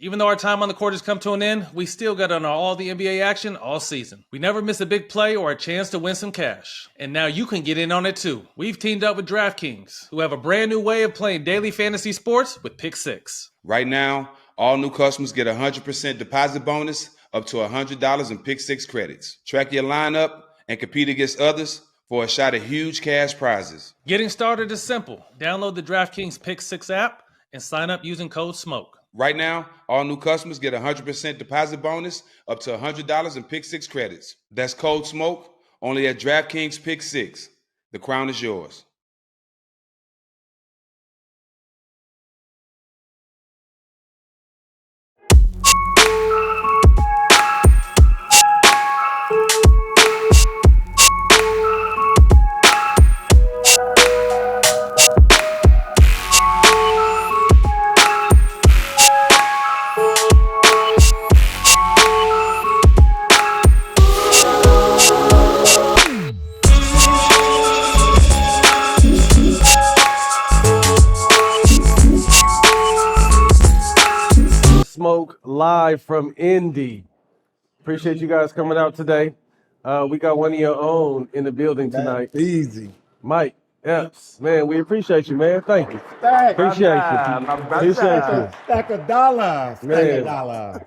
Even though our time on the court has come to an end, we still got on all the NBA action all season. We never miss a big play or a chance to win some cash. And now you can get in on it too. We've teamed up with DraftKings, who have a brand new way of playing daily fantasy sports with Pick 6. Right now, all new customers get a 100% deposit bonus up to $100 in Pick 6 credits. Track your lineup and compete against others for a shot at huge cash prizes. Getting started is simple. Download the DraftKings Pick 6 app and sign up using code SMOKE. Right now, all new customers get a 100% deposit bonus up to $100 in Pick 6 credits. That's code SMOKE, only at DraftKings Pick 6. The crown is yours. Smoke live from Indy. Appreciate you guys coming out today. We got one of your own in the building tonight. Easy. Mike Epps. Man, we appreciate you, man. Thank you. Stak. Appreciate you. Appreciate you. Stack of dollars. Stack Man. of dollars.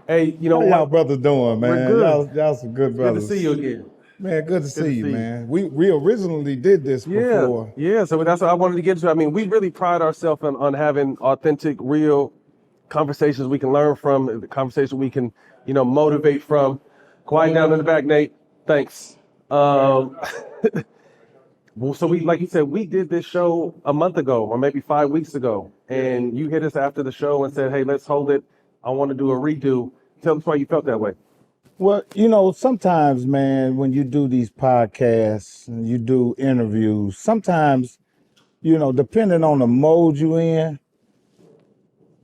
Hey, you know How y'all what? brothers doing, man? We're good. Y'all some good Good brothers. to see you again. Man, good to see you, see you. man. We originally did this before. Yeah. So that's what I wanted to get to. I mean, we really pride ourselves on having authentic, real conversations we can learn from, the conversation we can, motivate from. Quiet down in the back, Nate. Thanks. Well, so we, like you said, we did this show a month ago or maybe 5 weeks ago, and you hit us after the show and said, "Hey, let's hold it. I want to do a redo." Tell us why you felt that way. Well, sometimes, man, when you do these podcasts and you do interviews, sometimes, depending on the mode you in,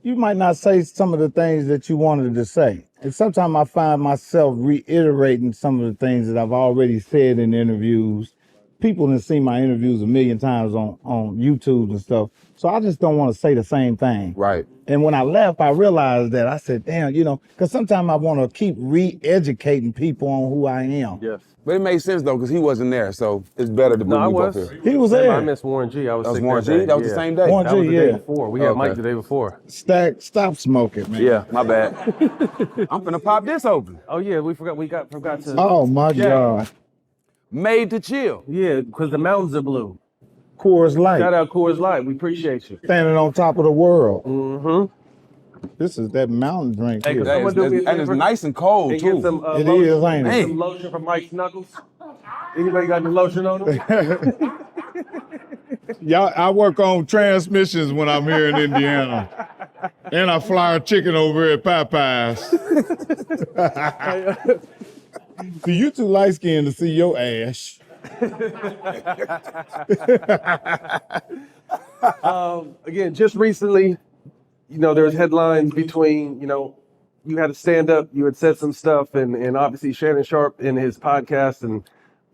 you might not say some of the things that you wanted to say. And sometimes I find myself reiterating some of the things that I've already said in interviews. People have seen my interviews a million times on YouTube and stuff. So I just don't want to say the same thing. Right. And when I left, I realized that I said, damn, because sometimes I want to keep re-educating people on who I am. Yes. But it made sense, though, because he wasn't there, so it's better to No, I move was. up here. He was Remember, I there. missed Warren G. I was That was sick Warren that G? day. That was the Yeah. same day? Warren That was G, the day yeah. before. We had Okay. Mike the day before. Stak, stop smoking, man. Yeah, my bad. I'm finna pop this open. Oh yeah, we forgot to. Oh, my Yeah. God. Made to chill. Yeah, because the mountains are blue. Coors Light. Shout out Coors Light. We appreciate you. Standing on top of the world. Mm-hmm. This is that mountain drink Hey, here. could someone do me a And it's favor nice and cold, and too. get some It lotion, is, ain't it? get some lotion from Mike's Knuckles? Anybody got the lotion on them? Y'all, I work on transmissions when I'm here in Indiana. And I fly a chicken over here at Popeyes. See, you too light-skinned to see your ass. Again, just recently, there's headlines between, you had a stand-up, you had said some stuff, and obviously Shannon Sharpe in his podcast and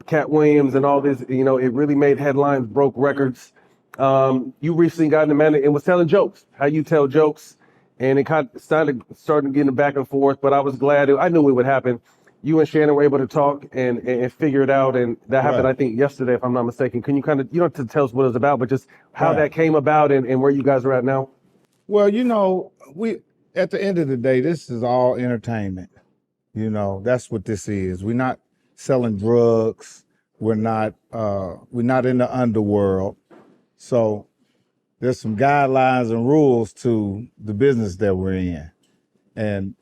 Katt Williams and all this, it really made headlines, broke records. You recently got in the man and was telling jokes, how you tell jokes, and it kind of started getting back and forth, but I was glad, I knew it would happen. You and Shannon were able to talk and figure it out, and that happened, Right. I think, yesterday, if I'm not mistaken. Can you kind of, you don't have to tell us what it was about, but just how Right. that came about and where you guys are at now? Well, we at the end of the day, this is all entertainment. That's what this is. We're not selling drugs. We're not in the underworld. So there's some guidelines and rules to the business that we're in. And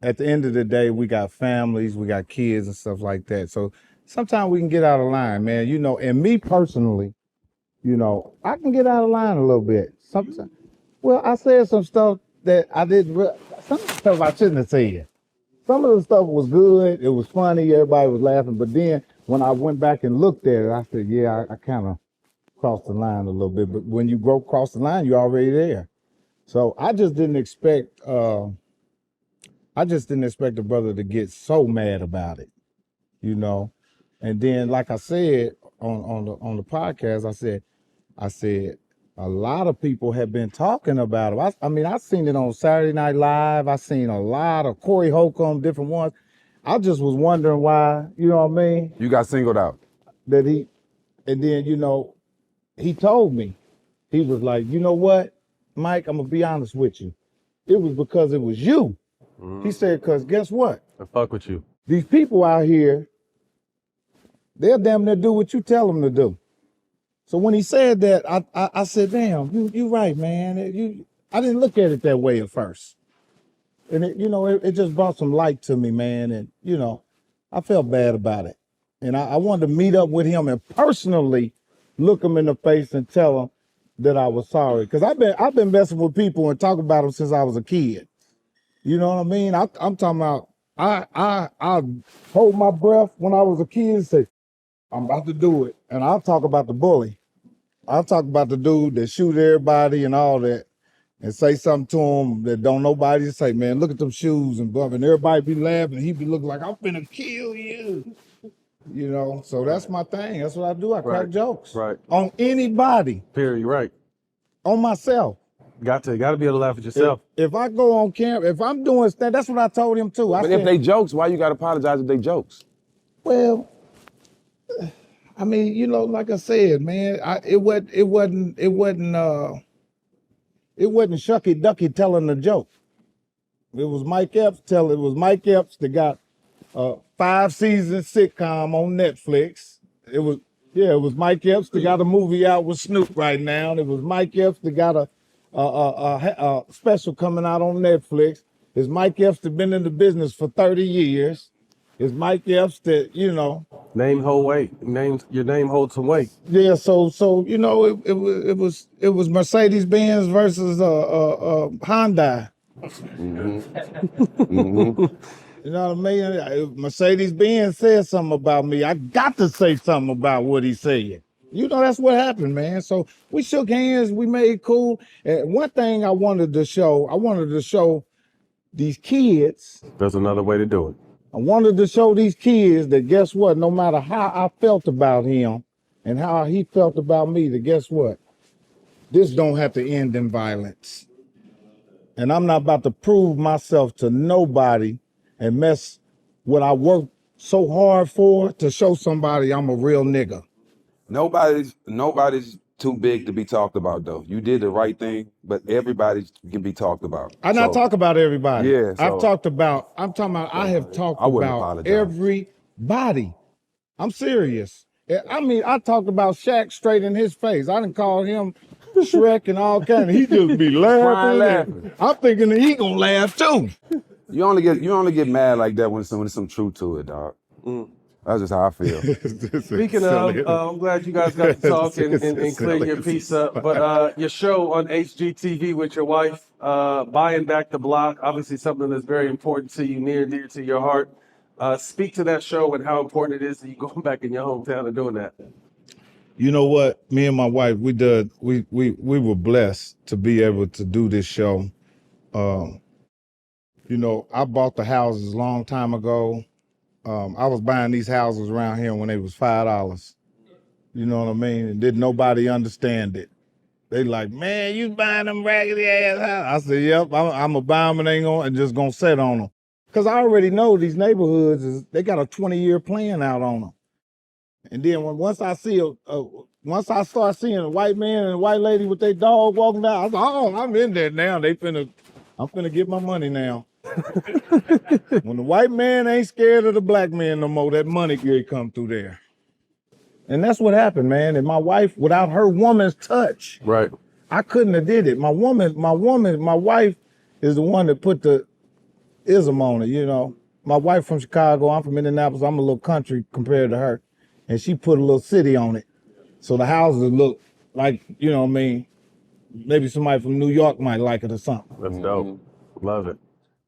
at the end of the day, we got families, we got kids and stuff like that. So sometimes we can get out of line, man. And me personally, I can get out of line a little bit. Sometimes, I said some stuff that I didn't, some stuff I shouldn't have said. Some of the stuff was good, it was funny, everybody was laughing, but then when I went back and looked at it, I said, yeah, I kind of crossed the line a little bit. But when you go cross the line, you're already there. So I just didn't expect the brother to get so mad about it, And then, like I said on the podcast, I said, a lot of people have been talking about it. I mean, I seen it on Saturday Night Live. I seen a lot of Corey Holcomb, different ones. I just was wondering why, you know what I mean? You got singled out. And then, you know, he told me, he was like, you know what, Mike, I'm gonna be honest with you. It was because it was you. He said, because guess what? I fuck with you. These people out here, they'll damn near do what you tell them to do. So when he said that, I said, damn, you right, man. I didn't look at it that way at first. And it just brought some light to me, man. And, you know, I felt bad about it. And I wanted to meet up with him and personally look him in the face and tell him that I was sorry. Because I've been messing with people and talking about them since I was a kid. You know what I mean? I'm talking about, I hold my breath when I was a kid and say, I'm about to do it. And I'll talk about the bully. I'll talk about the dude that shoot everybody and all that and say something to him that don't nobody say, man, look at them shoes and bump. And everybody be laughing and he be looking like, I'm finna kill you. You know, so that's my thing. That's what I do. I crack jokes. Right. On anybody. Period. You're right. On myself. Got to be able to laugh at yourself. If I go on camera, if I'm doing stuff, that's what I told him too. But if they jokes, why you gotta apologize if they jokes? Well, I mean, you know, like I said, man, it wasn't Shucky Ducky telling the joke. It was Mike Epps that got 5-season sitcom on Netflix. It was Mike Epps that got a movie out with Snoop right now. It was Mike Epps that got a special coming out on Netflix. It's Mike Epps that been in the business for 30 years. It's Mike Epps that, you know. Name hold weight. Your name holds some weight. Yeah, so you know, it was Mercedes Benz versus Hyundai. You know what I mean? Mercedes Benz said something about me. I got to say something about what he said. You know, that's what happened, man. So we shook hands, we made cool. And one thing I wanted to show these kids. There's another way to do it. I wanted to show these kids that guess what, no matter how I felt about him and how he felt about me, that guess what? This don't have to end in violence. And I'm not about to prove myself to nobody and mess what I worked so hard for to show somebody I'm a real nigga. Nobody's too big to be talked about though. You did the right thing, but everybody can be talked about. I not talk about everybody. Yeah, I have talked about everybody. I'm serious. I mean, I talked about Shaq straight in his face. I didn't call him Shrek and all kind of, he just be laughing. I'm thinking that he gonna laugh too. You only get mad like that when there's some truth to it, dog. That's just how I feel. Speaking of, I'm glad you guys got to talk and clear your piece up. But your show on HGTV with your wife, Buying Back the Block, obviously something that's very important to you, near and dear to your heart. Speak to that show and how important it is that you going back in your hometown and doing that. You know what? Me and my wife, we were blessed to be able to do this show. You know, I bought the houses a long time ago. I was buying these houses around here when they was $5. You know what I mean? And didn't nobody understand it. They like, man, you buying them raggedy ass houses. I said, yep, I'm gonna buy them and just gonna sit on them. Cause I already know these neighborhoods, they got a 20-year plan out on them. And then once I start seeing a white man and a white lady with their dog walking down, I was like, oh, I'm in there now. I'm finna get my money now. When the white man ain't scared of the black man no more, that money can come through there. And that's what happened, man. And my wife, without her woman's touch, right, I couldn't have did it. My wife is the one that put the ism on it, you know. My wife from Chicago, I'm from Indianapolis, I'm a little country compared to her. And she put a little city on it. So the houses look like, you know what I mean, maybe somebody from New York might like it or something. That's dope. Love it.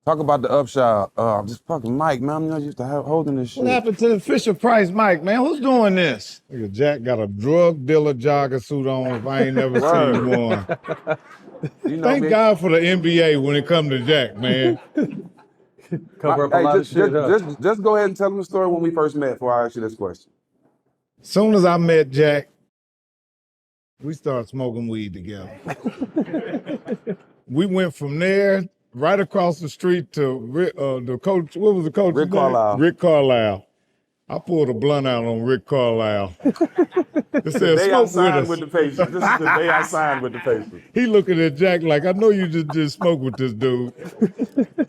Talk about the Upshaws. Just fucking Mike, man. I'm not used to holding this shit. What happened to the Fisher Price Mike, man? Who's doing this? Nigga, Jack got a drug dealer jogger suit on if I ain't never seen one. You know Thank me. God for the NBA when it comes to Jack, man. Cover up a lot of shit. Just go ahead and tell them the story when we first met before I ask you this question. Soon as I met Jack, We started smoking weed together. We went from there right across the street to the coach. What was the coach's Rick name? Carlisle. Rick Carlisle. I pulled a blunt out on Rick Carlisle. It said, The day I "Smoke with signed us." with the Pacers. This is the day I signed with the Pacers. He looking at Jack like, "I know you just smoke with this dude.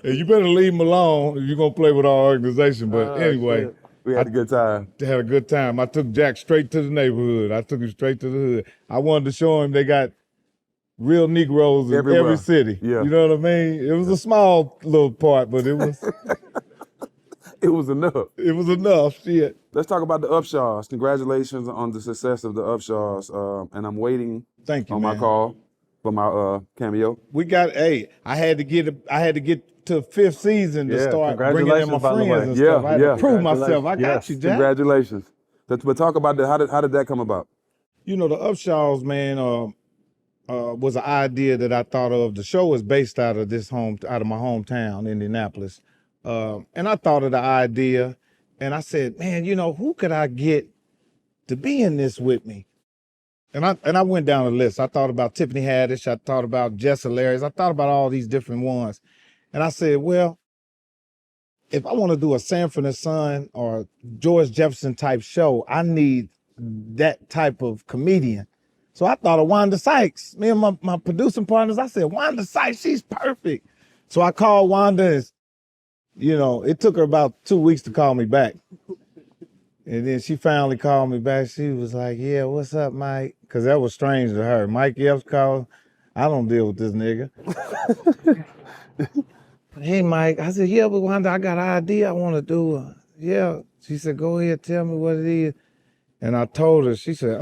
And you better leave him alone if you're gonna play with our organization." But anyway, We had a good time. had a good time. I took Jack straight to the neighborhood. I took him straight to the hood. I wanted to show him they got real Negroes in Everywhere. every city. Yeah. You know what I mean? It was a small little part, but it was It was enough. Shit. Let's talk about the Upshaws. Congratulations on the success of the Upshaws. And I'm waiting Thank you, on man. my call for my cameo. We got I had to get to fifth season to Yeah, start bringing in my congratulations, by the friends way. and Yeah, stuff. I had yeah. to prove myself. I got Yes. you, Jack. Congratulations. But talk about that. How did that come about? You know, the Upshaws, man, was an idea that I thought of. The show is based out of my hometown, Indianapolis. And I thought of the idea, and I said, man, you know, who could I get to be in this with me? And I went down the list. I thought about Tiffany Haddish. I thought about Jess Hilarious. I thought about all these different ones. And I said, well, if I want to do a Sanford and Son or George Jefferson type show, I need that type of comedian. So I thought of Wanda Sykes. Me and my producing partners, I said, Wanda Sykes, she's perfect. So I called Wanda, and, you know, it took her about 2 weeks to call me back. And then she finally called me back. She was like, yeah, what's up, Mike? Because that was strange to her. Mike Epps called. I don't deal with this nigga. Hey, Mike. I said, yeah, but Wanda, I got an idea I want to do. Yeah. She said, go ahead, tell me what it is. And I told her. She said,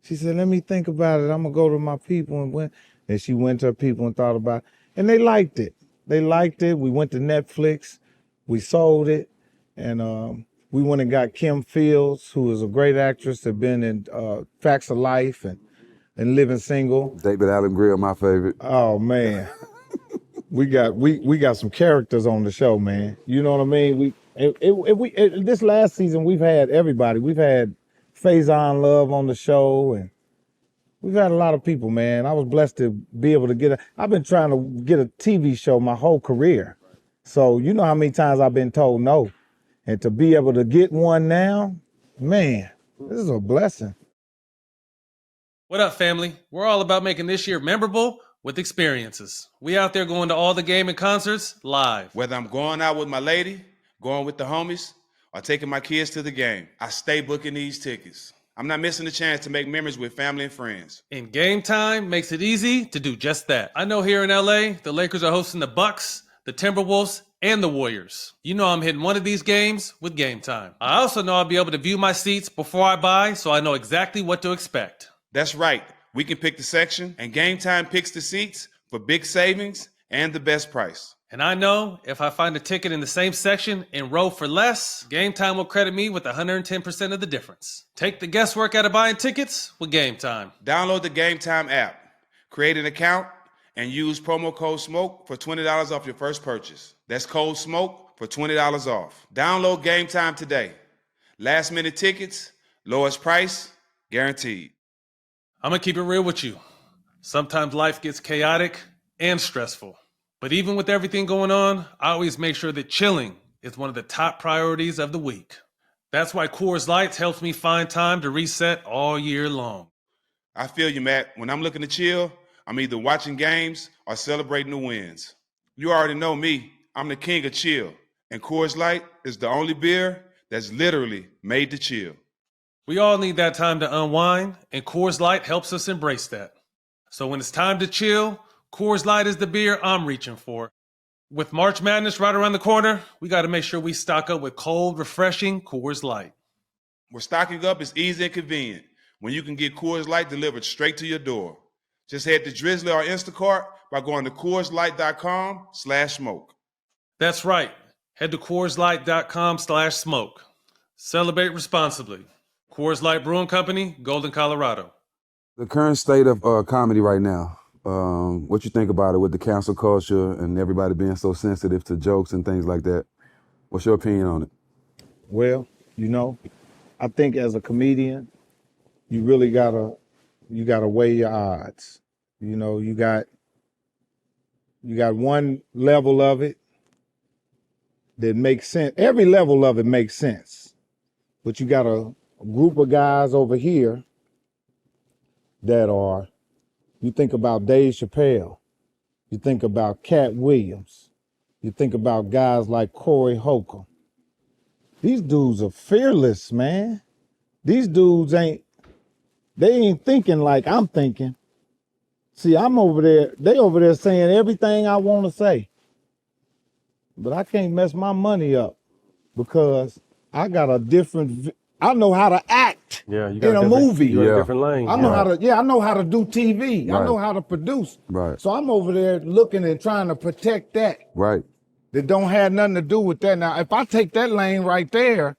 She said, let me think about it. I'm going to go to my people. And she went to her people and thought about it. And they liked it. They liked it. We went to Netflix. We sold it. And we went and got Kim Fields, who is a great actress, had been in Facts of Life and Living Single. David Allen Greer, my favorite. Oh, man. we got some characters on the show, man. You know what I mean? This last season, we've had everybody. We've had Faison Love on the show, and we've had a lot of people, man. I was blessed to be able to I've been trying to get a TV show my whole career. So you know how many times I've been told no. And to be able to get one now, man, this is a blessing. What up, family? We're all about making this year memorable with experiences. We out there going to all the game and concerts live. Whether I'm going out with my lady, going with the homies, or taking my kids to the game, I stay booking these tickets. I'm not missing the chance to make memories with family and friends. And Game Time makes it easy to do just that. I know here in LA, the Lakers are hosting the Bucks, the Timberwolves, and the Warriors. You know I'm hitting one of these games with Game Time. I also know I'll be able to view my seats before I buy, so I know exactly what to expect. That's right. We can pick the section, and Game Time picks the seats for big savings and the best price. And I know if I find a ticket in the same section in row for less, Game Time will credit me with 110% of the difference. Take the guesswork out of buying tickets with Game Time. Download the Game Time app, create an account, and use promo code SMOKE for $20 off your first purchase. That's code SMOKE for $20 off. Download Game Time today. Last minute tickets, lowest price, guaranteed. I'm gonna keep it real with you. Sometimes life gets chaotic and stressful. But even with everything going on, I always make sure that chilling is one of the top priorities of the week. That's why Coors Light helps me find time to reset all year long. I feel you, Matt. When I'm looking to chill, I'm either watching games or celebrating the wins. You already know me. I'm the king of chill. And Coors Light is the only beer that's literally made to chill. We all need that time to unwind, and Coors Light helps us embrace that. So when it's time to chill, Coors Light is the beer I'm reaching for. With March Madness right around the corner, we got to make sure we stock up with cold, refreshing Coors Light. Where stocking up is easy and convenient when you can get Coors Light delivered straight to your door. Just head to Drizzly or Instacart by going to CoorsLight.com/smoke. That's right. Head to CoorsLight.com/smoke. Celebrate responsibly. Coors Light Brewing Company, Golden, Colorado. The current state of comedy right now, what you think about it with the cancel culture and everybody being so sensitive to jokes and things like that? What's your opinion on it? Well, you know, I think as a comedian, you really gotta you gotta weigh your odds. You know, you got one level of it that makes sense. Every level of it makes sense. But you got a group of guys over here that are, you think about Dave Chappelle, you think about Katt Williams, you think about guys like Corey Holcomb. These dudes are fearless, man. These dudes ain't thinking like I'm thinking. See, I'm over there, they over there saying everything I want to say. But I can't mess my money up because I got a different, I know how to act Yeah, you in a movie. You're in Yeah. a different lane. I know how to, I know how to do TV. I Right. know how to produce. Right. So I'm over there looking and trying to protect that Right. don't have nothing to do with that. Now, if I take that lane right there,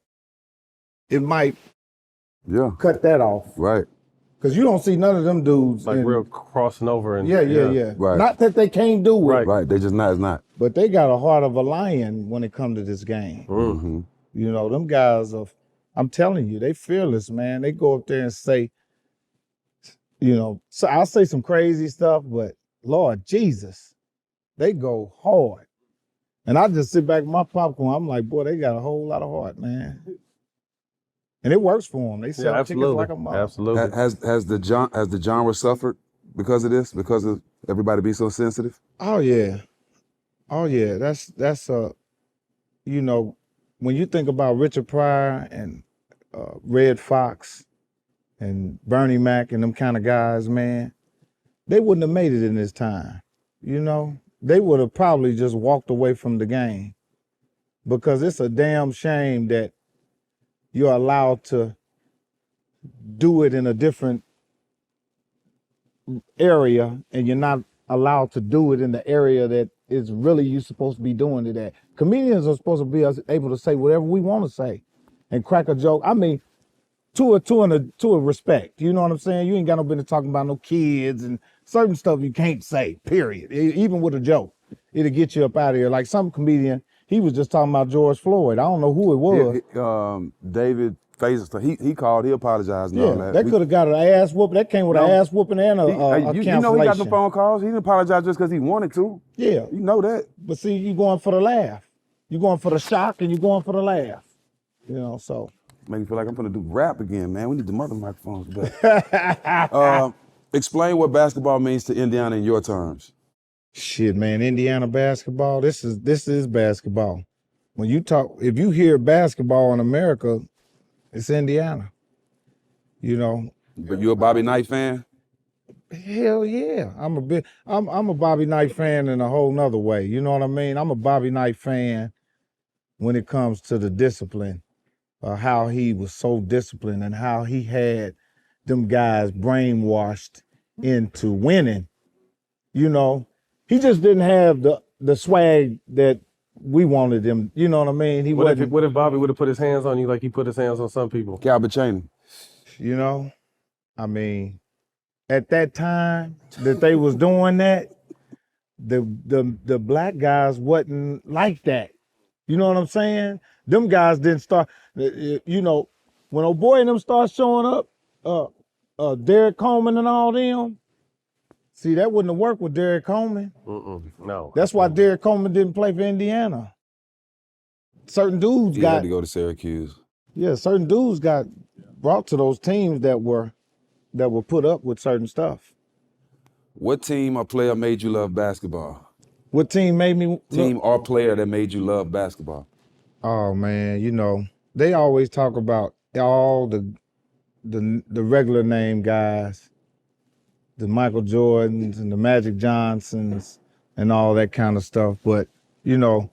it might Yeah. cut that off. Right. Because you don't see none of them dudes. like real crossing over and Yeah. Right. Not that they can't do it, Right. Right. They just not. It's not. but they got a heart of a lion when it comes to this game. Mm-hmm. You know, them guys are, I'm telling you, they fearless, man. They go up there and say, you know, so I'll say some crazy stuff, but Lord Jesus, they go hard. And I just sit back with my popcorn. I'm like, boy, they got a whole lot of heart, man. And it works for them. They sell tickets absolutely. like a mother. Absolutely. Has the genre suffered because of this? Because of everybody being so sensitive? Oh yeah. That's you know, when you think about Richard Pryor and Red Fox and Bernie Mac and them kind of guys, man, they wouldn't have made it in this time. You know, they would have probably just walked away from the game because it's a damn shame that you're allowed to do it in a different area and you're not allowed to do it in the area that is really you supposed to be doing it at. Comedians are supposed to be able to say whatever we want to say and crack a joke. I mean, to a respect. You know what I'm saying? You ain't got no business talking about no kids and certain stuff you can't say, period. Even with a joke, it'll get you up out of here. Like some comedian, he was just talking about George Floyd. I don't know who it was. David Fazer, he called, he apologized and all that. That could have got an ass whooping. That came with an ass whooping and a you cancellation. know he got the phone calls. He didn't apologize just because he wanted to. Yeah. You know that. But see, you going for the laugh. You going for the shock and you going for the laugh. You know, so. Make me feel like I'm gonna do rap again, man. We need the mother microphones back. Explain what basketball means to Indiana in your terms. Shit, man, Indiana basketball, this is basketball. When you talk, if you hear basketball in America, it's Indiana. You know. But you a Bobby Knight fan? Hell yeah. I'm a Bobby Knight fan in a whole nother way. You know what I mean? I'm a Bobby Knight fan when it comes to the discipline. How he was so disciplined and how he had them guys brainwashed into winning. You know, he just didn't have the swag that we wanted him. You know what I mean? What if Bobby would have put his hands on you like he put his hands on some people? Calvin Chaney. You know, I mean, at that time that they was doing that, the black guys wasn't like that. You know what I'm saying? Them guys didn't start, you know, when old boy and them start showing up, Derek Coleman and all them, see, that wouldn't have worked with Derek Coleman. No. That's why Derek Coleman didn't play for Indiana. Certain dudes He had to go to Syracuse. Yeah, certain dudes got brought to those teams that were put up with certain stuff. What team or player made you love basketball? What team made me Team or player that made you love basketball? Oh man, you know, they always talk about all the regular name guys, the Michael Jordans and the Magic Johnsons and all that kind of stuff. But, you know,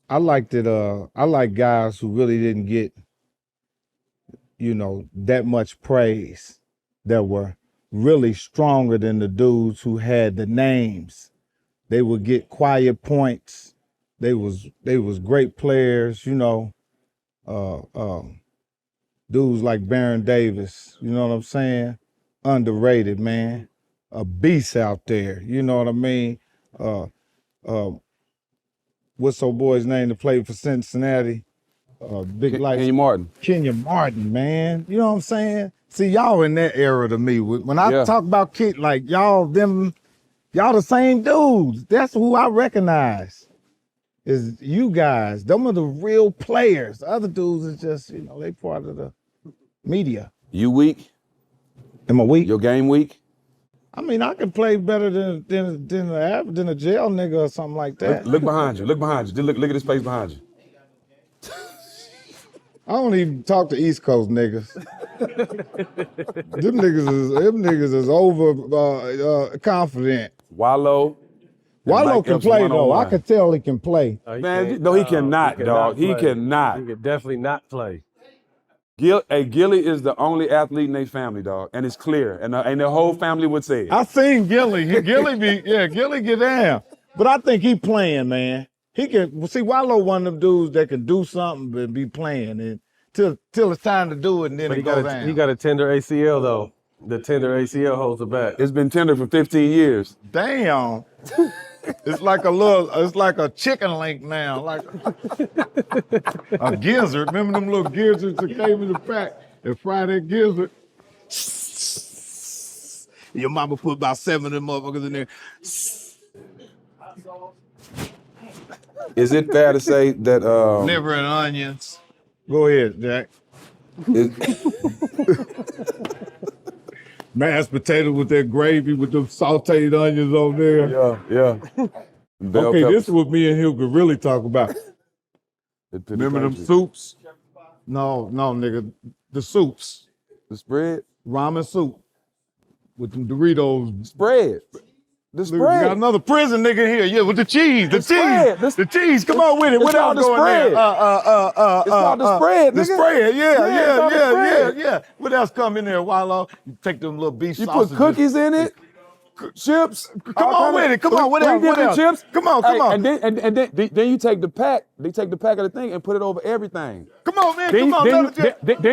I like guys who really didn't get, you know, that much praise, that were really stronger than the dudes who had the names. They would get quiet points. They was great players, you know. Dudes like Baron Davis, you know what I'm saying? Underrated, man. A beast out there, you know what I mean? What's old boy's name that played for Cincinnati? Big lights. Kenyon Martin. Kenyon Martin, man. You know what I'm saying? See, y'all in that era to me. When I talk about kids, like y'all the same dudes. That's who I recognize. Is you guys. Them are the real players. The other dudes is just, they part of the media. You weak? Am I weak? Your game weak? I mean, I can play better than a jail nigga or something like that. Look behind you. Look behind you. Look at his face behind you. I don't even talk to East Coast niggas. Them niggas is over confident. Wallo. Wallo can Epps play though. I one-on-one. can tell he can play. Man, no, he cannot, dog. He cannot. He can definitely not play. Gilly is the only athlete in their family, dog, and it's clear, and the whole family would say it. I seen Gilly. Gilly get down. But I think he playing, man. He can see Wallo one of them dudes that can do something and be playing and till it's time to do it and then But it goes down. he got a tender ACL though. The tender ACL holds it back. It's been tender for 15 years. Damn. It's like a chicken link now, like a gizzard. Remember them little gizzards that came in the pack and fried that gizzard? Your mama put about 7 of them motherfuckers in there. Is it fair to say that Liver and onions. Go ahead, Jack. Mashed potato with that gravy with them sauteed onions on there. Yeah. Okay, this is what me and him could really talk about. Remember them soups? No, nigga. The soups. The spread? Ramen soup. With them Doritos. Spread. The We spread. got another prison nigga here. Yeah, with the cheese. The spread. cheese. The cheese. Come on with it. What else called the going there? spread. It's called the spread, The nigga. spread. Yeah, it's called the spread. Yeah. What else come in there, Wallo? You take them little beef You sausages. put cookies in it, chips. Come on with it. Come on. What else? What else? Chips. Come on. And then you take the pack. They take the pack of the thing and put it over everything. Come on, man. Come on.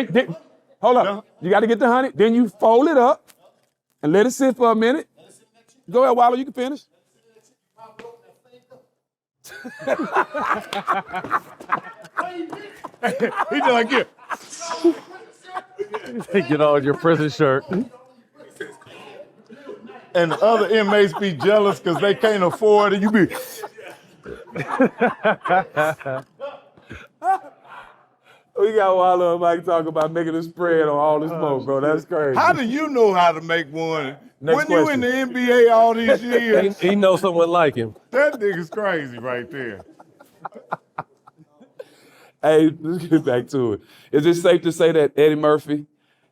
Then hold up. You got to get the honey. Then you fold it up and let it sit for a minute. Go ahead, Wallo. You can finish. He did like, yeah. Get on your prison shirt. And the other inmates be jealous because they can't afford it. You be. We got Wallo and Mike talking about making a spread on all the smoke, bro. That's crazy. How do you know how to make one? Next When you in question. the NBA all these years, He knows someone like him. that nigga's crazy right there. Hey, let's get back to it. Is it safe to say that Eddie Murphy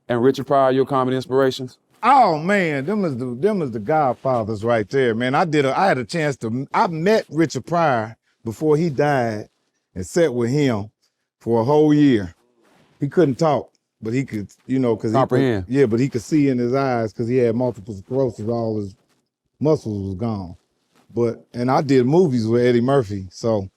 and Richard Pryor are your comedy inspirations? Oh man, them is the Godfathers right there, man. I had a chance I met Richard Pryor before he died and sat with him for a whole year. He couldn't talk, but he could, because Comprehend. but he could see in his eyes because he had multiple sclerosis, all his muscles was gone. And I did movies with Eddie Murphy, so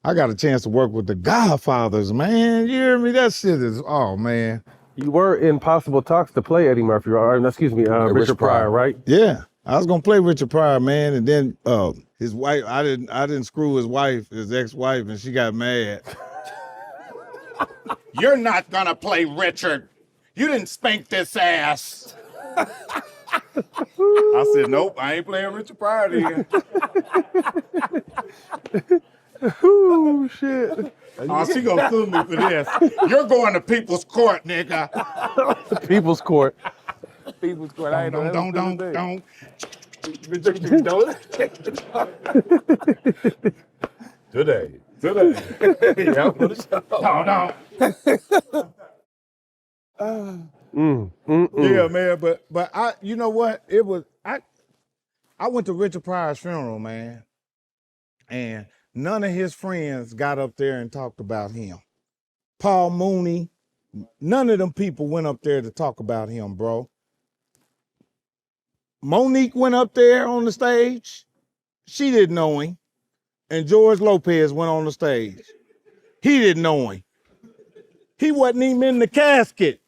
I got a chance to work with the Godfathers, man. You hear me? That shit is, oh man. You were in possible talks to play Eddie Murphy, or excuse me, Richard Pryor, right? Yeah, I was gonna play Richard Pryor, man, and then his wife. I didn't screw his wife, his ex-wife, and she got mad. You're not gonna play Richard. You didn't spank this ass. I said, nope, I ain't playing Richard Pryor then. Ooh, shit. Oh, she gonna sue me for this. You're going to people's court, nigga. People's Court. People's Court. I ain't know Don't. Today. Yeah. Yeah, man. But I, you know what? It was I went to Richard Pryor's funeral, man, and none of his friends got up there and talked about him. Paul Mooney, none of them people went up there to talk about him, bro. Monique went up there on the stage. She didn't know him. And George Lopez went on the stage. He didn't know him. He wasn't even in the casket.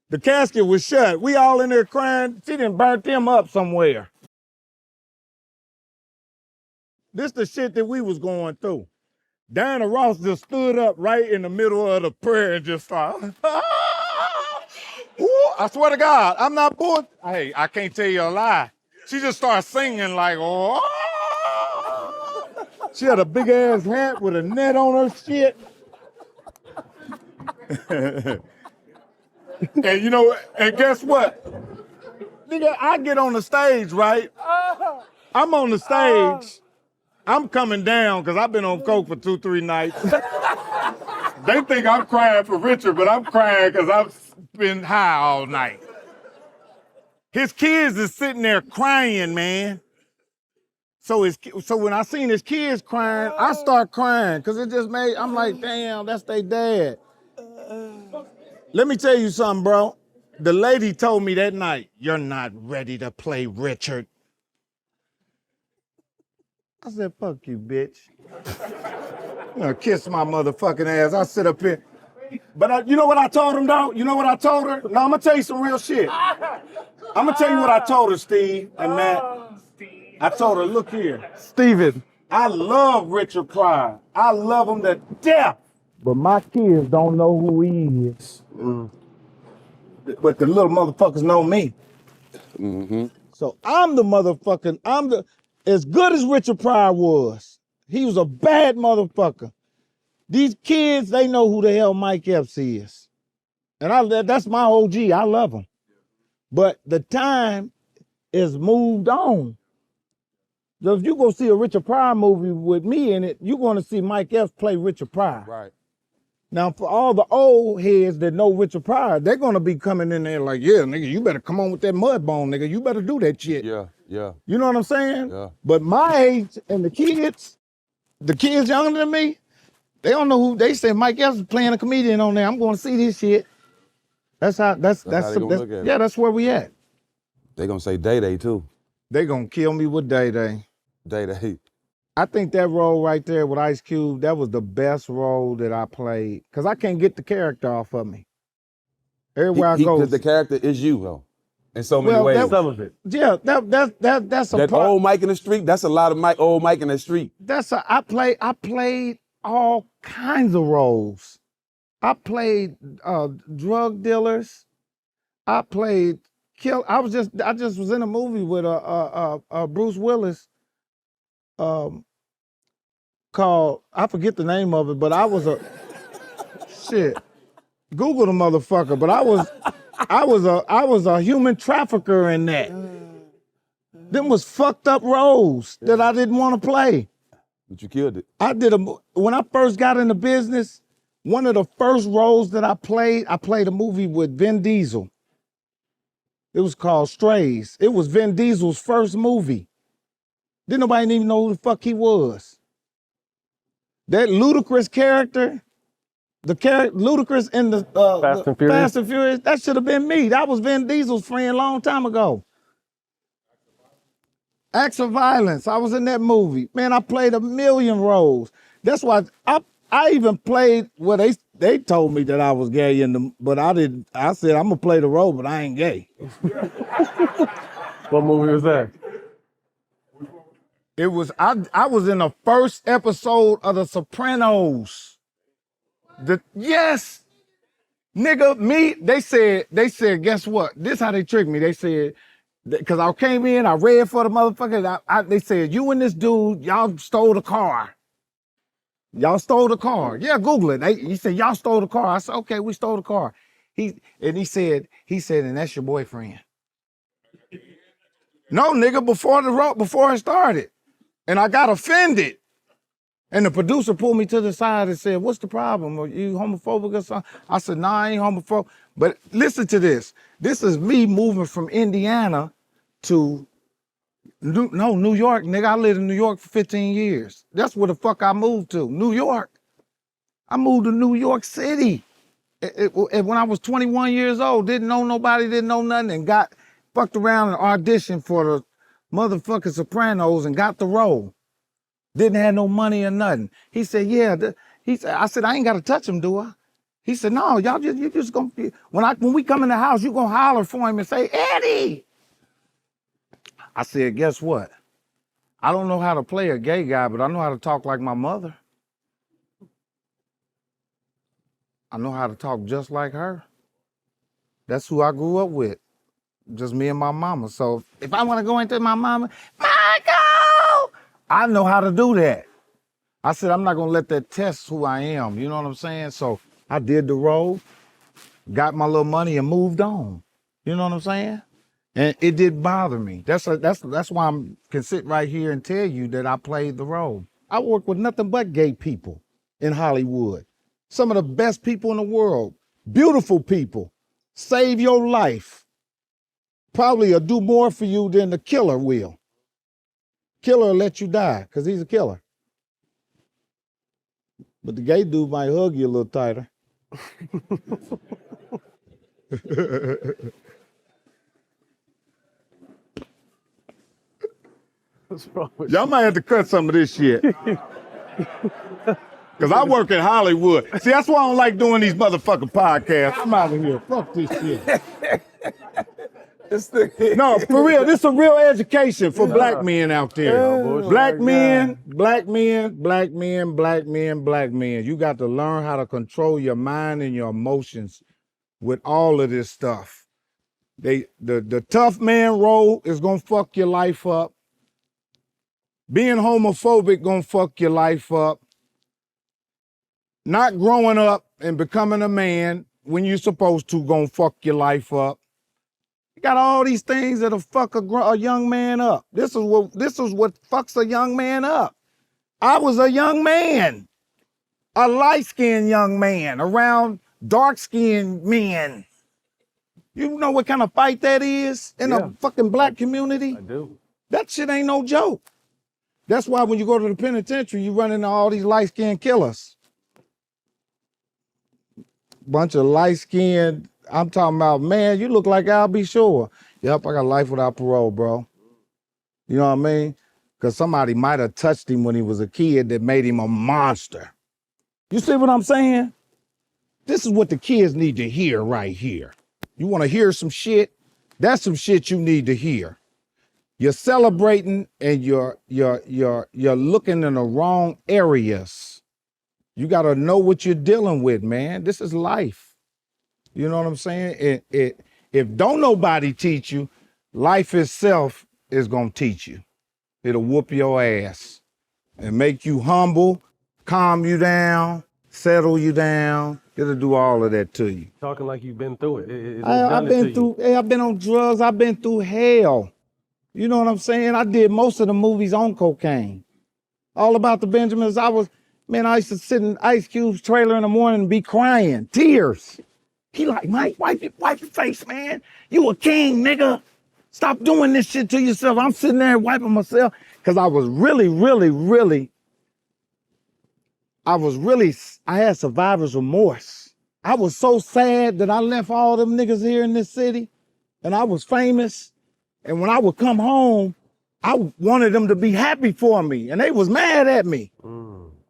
The casket was shut. We all in there crying. She done burnt them up somewhere. This the shit that we was going through. Diana Ross just stood up right in the middle of the prayer and just started, I swear to God, I'm not bored. Hey, I can't tell you a lie. She just started singing like, oh. She had a big ass hat with a net on her shit. And you know, and guess what? Nigga, I get on the stage, right? I'm on the stage. I'm coming down because I've been on coke for 2-3 nights. They think I'm crying for Richard, but I'm crying because I've been high all night. His kids is sitting there crying, man. So when I seen his kids crying, I start crying because it just made, I'm like, damn, that's their dad. Let me tell you something, bro. The lady told me that night, you're not ready to play Richard. I said, fuck you, bitch. I'm gonna kiss my motherfucking ass. I sit up here. But you know what I told him, though? You know what I told her? No, I'm gonna tell you some real shit. I'm gonna tell you what I told her, Steve and Matt. I told her, look here. Steven. I love Richard Pryor. I love him to death. But my kids don't know who he is. But the little motherfuckers know me. Mm-hmm. So I'm the motherfucking, as good as Richard Pryor was, he was a bad motherfucker. These kids, they know who the hell Mike Epps is. And that's my OG, I love him. But the time is moved on. So if you go see a Richard Pryor movie with me in it, you're gonna see Mike Epps play Richard Pryor. Right. Now, for all the old heads that know Richard Pryor, they're gonna be coming in there like, yeah, nigga, you better come on with that mud bone, nigga. You better do that shit. Yeah, yeah. You know what I'm saying? Yeah. But my age and the kids younger than me, they don't know who, they say Mike Epps is playing a comedian on there. I'm gonna see this shit. That's how they gonna look at it. Yeah, that's where we at. They gonna say Day-Day too. They gonna kill me with Day-Day. Day-Day. I think that role right there with Ice Cube, that was the best role that I played. Cause I can't get the character off of me. Everywhere I go. Because the character is you, though. In so many ways. Some of it. Yeah, that's a that part. old Mike in the street, that's a lot of old Mike in the street. I played all kinds of roles. I played drug dealers. I played I just was in a movie with Bruce Willis called, I forget the name of it, but I was shit. Google the motherfucker, but I was a human trafficker in that. Them was fucked up roles that I didn't want to play. But you killed it. When I first got into business, one of the first roles that I played a movie with Vin Diesel. It was called Strays. It was Vin Diesel's first movie. Didn't nobody even know who the fuck he was. That ludicrous character, Ludacris in the Fast and Furious, that should have been me. That was Vin Diesel's friend a long time ago. Acts of Violence, I was in that movie. Man, I played a million roles. That's why I even played, well, they told me that I was gay but I didn't. I said, I'm gonna play the role, but I ain't gay. What movie was that? It was, I was in the first episode of The Sopranos. Yes, nigga, they said, guess what? This how they tricked me. They said, because I came in, I read for the motherfucker. They said, you and this dude, y'all stole the car. Y'all stole the car. Yeah, Google it. He said, y'all stole the car. I said, okay, we stole the car. He said, and that's your boyfriend. No, nigga, before it started. And I got offended. And the producer pulled me to the side and said, what's the problem? Are you homophobic or something? I said, nah, I ain't homophobic. But listen to this. This is me moving from Indiana to New York, nigga. I lived in New York for 15 years. That's where the fuck I moved to, New York. I moved to New York City. When I was 21 years old, didn't know nobody, didn't know nothing, and got fucked around and auditioned for the motherfucking Sopranos and got the role. Didn't have no money or nothing. He said, yeah. I said, I ain't got to touch him, do I? He said, no, you just gonna, when we come in the house, you gonna holler for him and say, Eddie. I said, guess what? I don't know how to play a gay guy, but I know how to talk like my mother. I know how to talk just like her. That's who I grew up with. Just me and my mama. So if I want to go into my mama, Michael, I know how to do that. I said, I'm not going to let that test who I am. You know what I'm saying? So I did the role, got my little money and moved on. You know what I'm saying? And it did bother me. That's why I can sit right here and tell you that I played the role. I work with nothing but gay people in Hollywood. Some of the best people in the world, beautiful people, save your life. Probably will do more for you than the killer will. Killer will let you die because he's a killer. But the gay dude might hug you a little tighter. What's wrong with Y'all might have to cut some of this shit. Because I work in Hollywood. See, that's why I don't like doing these motherfucking podcasts. I'm out of here. Fuck this shit. No, for real, this is a real education for black men out there. Black men. You got to learn how to control your mind and your emotions with all of this stuff. The tough man role is gonna fuck your life up. Being homophobic gonna fuck your life up. Not growing up and becoming a man when you're supposed to gonna fuck your life up. You got all these things that'll fuck a young man up. This is what fucks a young man up. I was a young man, a light-skinned young man around dark-skinned men. You know what kind of fight that is in a fucking black community? I do. That shit ain't no joke. That's why when you go to the penitentiary, you run into all these light-skinned killers. Bunch of light-skinned, I'm talking about, man, you look like I'll be sure. Yep, I got life without parole, bro. You know what I mean? Because somebody might have touched him when he was a kid that made him a monster. You see what I'm saying? This is what the kids need to hear right here. You want to hear some shit? That's some shit you need to hear. You're celebrating and you're looking in the wrong areas. You got to know what you're dealing with, man. This is life. You know what I'm saying? If don't nobody teach you, life itself is going to teach you. It'll whoop your ass and make you humble, calm you down, settle you down. It'll do all of that to you. Talking like you've been through it. I've been through, I've been on drugs. I've been through hell. You know what I'm saying? I did most of the movies on cocaine. All About the Benjamins. I used to sit in Ice Cube's trailer in the morning and be crying, tears. He like, Mike, wipe your face, man. You a king, nigga. Stop doing this shit to yourself. I'm sitting there wiping myself because I was I had survivor's remorse. I was so sad that I left all them niggas here in this city and I was famous. And when I would come home, I wanted them to be happy for me and they was mad at me.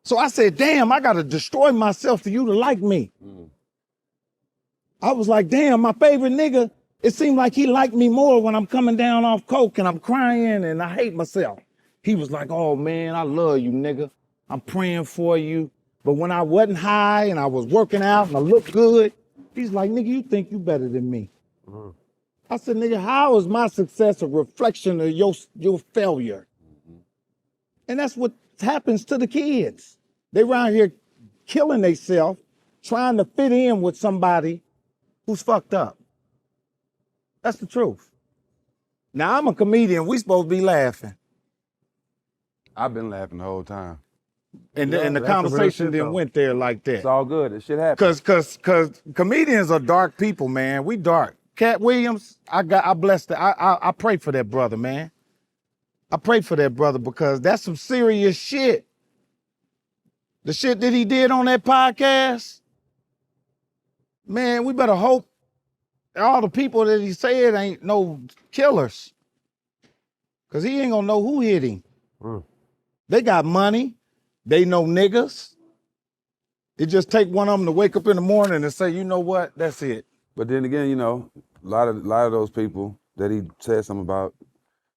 So I said, damn, I got to destroy myself for you to like me. I was like, damn, my favorite nigga, it seemed like he liked me more when I'm coming down off coke and I'm crying and I hate myself. He was like, oh man, I love you, nigga. I'm praying for you. But when I wasn't high and I was working out and I looked good, he's like, nigga, you think you better than me. I said, nigga, how is my success a reflection of your failure? And that's what happens to the kids. They around here killing themselves, trying to fit in with somebody who's fucked up. That's the truth. Now, I'm a comedian. We supposed to be laughing. I've been laughing the whole time. And the conversation didn't went there like that. It's all good. It shit happens. Cause comedians are dark people, man. We dark. Katt Williams, I blessed it. I pray for that brother, man. I pray for that brother because that's some serious shit. The shit that he did on that podcast, man, we better hope all the people that he said ain't no killers. Cause he ain't gonna know who hit him. They got money. They know niggas. It just take one of them to wake up in the morning and say, you know what, that's it. But then again, you know, a lot of those people that he said something about,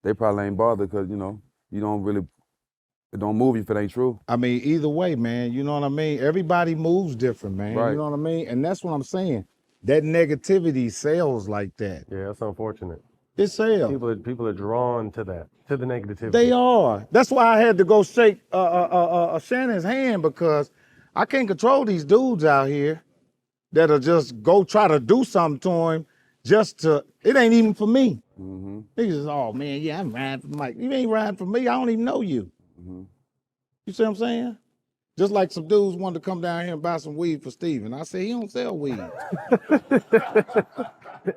they probably ain't bothered because, you know, it don't move you if it ain't true. I mean, either way, man, you know what I mean? Everybody moves different, man. Right. You know what I mean? And that's what I'm saying. that negativity sells like that. Yeah, that's unfortunate. It sells. People are drawn to that, to the negativity. They are. That's why I had to go shake Shannon's hand, because I can't control these dudes out here that'll just go try to do something to him just to, it ain't even for me. Mm-hmm. Niggas just, oh man, yeah, I'm riding for Mike. You ain't riding for me, I don't even know you. Mm-hmm. You see what I'm saying? Just like some dudes wanted to come down here and buy some weed for Steven. I said, he don't sell weed.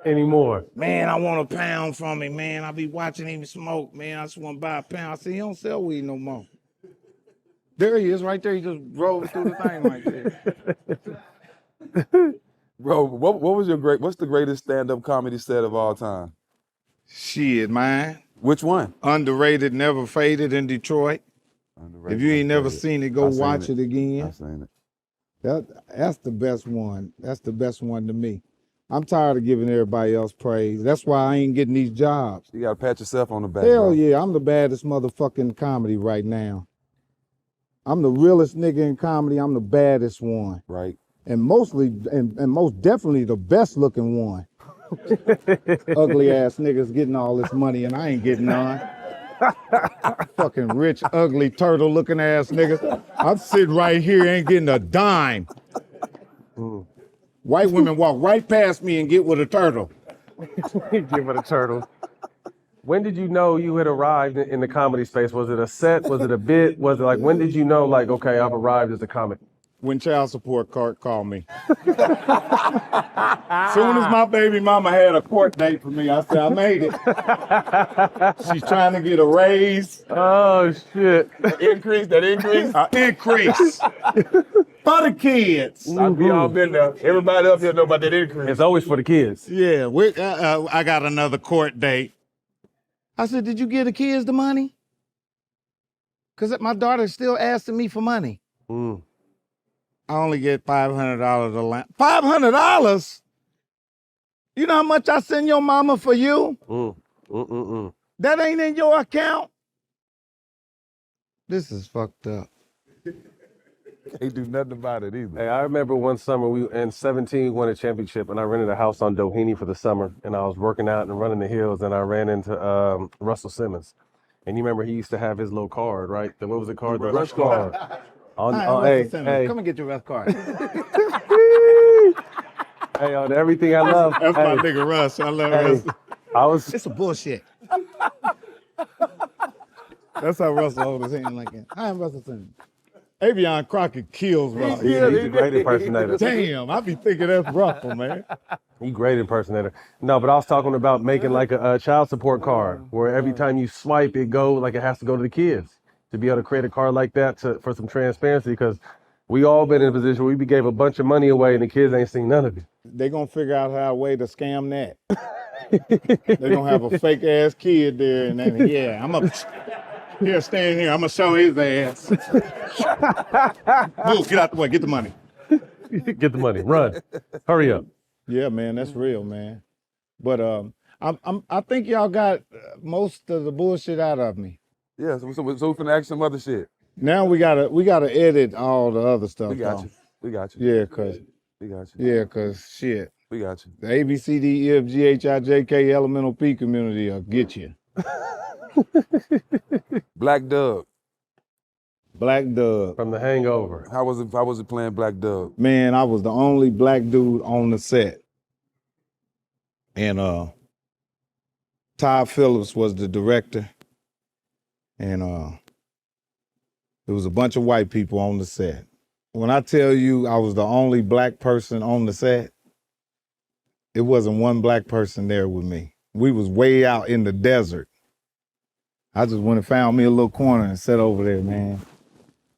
Anymore. Man, I want a pound from him, man. I be watching him smoke, man. I just want to buy a pound. I said, he don't sell weed no more. There he is, right there. He just drove through the thing right there. Bro, what's the greatest stand-up comedy set of all time? Shit, man. Which one? Underrated, Never Faded in Detroit. Underrated, If you ain't never Underrated. seen it, go I seen watch it again. I seen it. That's the best one. That's the best one to me. I'm tired of giving everybody else praise. That's why I ain't getting these jobs. You gotta pat yourself on the back. Hell bro. yeah, I'm the baddest motherfucker in comedy right now. I'm the realest nigga in comedy. I'm the baddest one. Right. And mostly, and most definitely the best looking one. Ugly ass niggas getting all this money and I ain't getting none. Fucking rich, ugly, turtle looking ass niggas. I'm sitting right here, ain't getting a dime. White women walk right past me and get with a turtle. Give it a turtle. When did you know you had arrived in the comedy space? Was it a set? Was it a bit? Was it like, when did you know, like, okay, I've arrived as a comic? When child support called me. Soon as my baby mama had a court date for me, I said, I made it. She's trying to get a raise. Oh, shit. Increase. Increase. For the kids. We all been there. Everybody up here know about that increase. It's always for the kids. Yeah, I got another court date. I said, did you give the kids the money? Because my daughter's still asking me for money. Mm. I only get $500 a lamp. $500? You know how much I send your mama for you? That ain't in your account? This is fucked up. Can't do nothing about it either. Hey, I remember one summer we in 17 won a championship, and I rented a house on Doheny for the summer, and I was working out and running the hills, and I ran into Russell Simmons. And you remember he used to have his little card, right? What was the card? The rush card. Hey, come and get your rush card. Hey, on everything I love. That's my nigga Russ. I love Russ. It's a bullshit. That's how Russell hold his hand like that. Hi, I'm Russell Simmons. Avion Crockett kills Russell. He's a great impersonator. Damn, I be thinking that's Russell, man. He's a great impersonator. No, but I was talking about making like a child support card where every time you swipe, it has to go to the kids. To be able to create a card like that for some transparency, because we all been in a position where we gave a bunch of money away and the kids ain't seen none of it. They gonna figure out how a way to scam that. They gonna have a fake ass kid there, and then stand here. I'm gonna show his ass. Move, get out the way. Get the money. Get the money. Run. Hurry up. Yeah, man, that's real, man. But I think y'all got most of the bullshit out of me. Yeah, so we finna ask some other shit. Now we gotta edit all the other stuff. We got you. Yeah, cause shit. We got you. The ABCDEFGHIJK elemental P community will get you. Black Dub. Black Dub. From the Hangover. How was it playing Black Dub? Man, I was the only black dude on the set. And Todd Phillips was the director. And there was a bunch of white people on the set. When I tell you I was the only black person on the set, it wasn't one black person there with me. We was way out in the desert. I just went and found me a little corner and sat over there, man.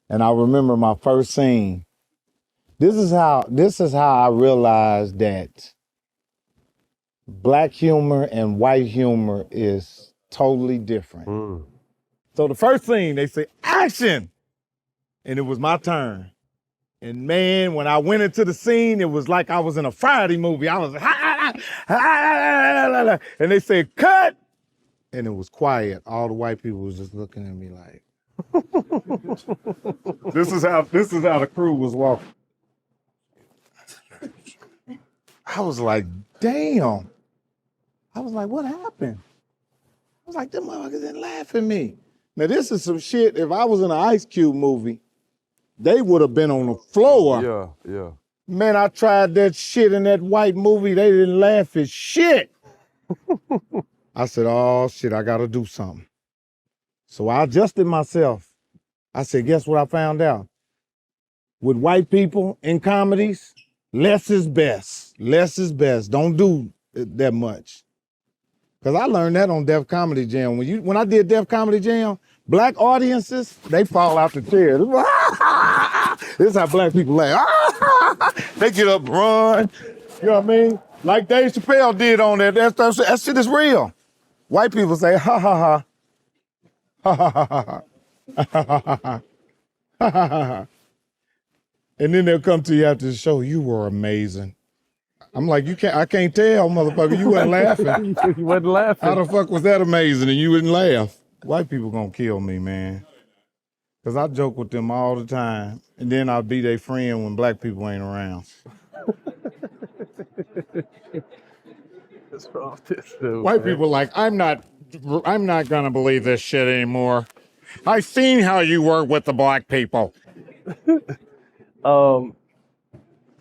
And I remember my first scene. This is how I realized that black humor and white humor is totally different. So the first scene, they say, action! And it was my turn. And man, when I went into the scene, it was like I was in a Friday movie. I was, and they said, cut! And it was quiet. All the white people was just looking at me like, this is how the crew was walking. I was like, damn. I was like, what happened? I was like, them motherfuckers didn't laugh at me. Now this is some shit, if I was in an Ice Cube movie, they would have been on the floor. Yeah, yeah. Man, I tried that shit in that white movie, they didn't laugh at shit. I said, oh shit, I gotta do something. So I adjusted myself. I said, guess what I found out? With white people in comedies, less is best. Less is best. Don't do that much. Cause I learned that on Def Comedy Jam. When I did Def Comedy Jam, black audiences, they fall out the chairs. This is how black people laugh. They get up, run. You know what I mean? Like Dave Chappelle did on that. That shit is real. White people say, ha ha ha. Ha ha ha ha. Ha ha ha ha. Ha ha ha. And then they'll come to you after the show, you were amazing. I'm like, I can't tell, motherfucker, you wasn't laughing. You wasn't laughing. How the fuck was that amazing and you wouldn't laugh? White people gonna kill me, man. Cause I joke with them all the time. And then I'll be their friend when black people ain't around. What's wrong with this dude, White man? people like, I'm not gonna believe this shit anymore. I've seen how you work with the black people.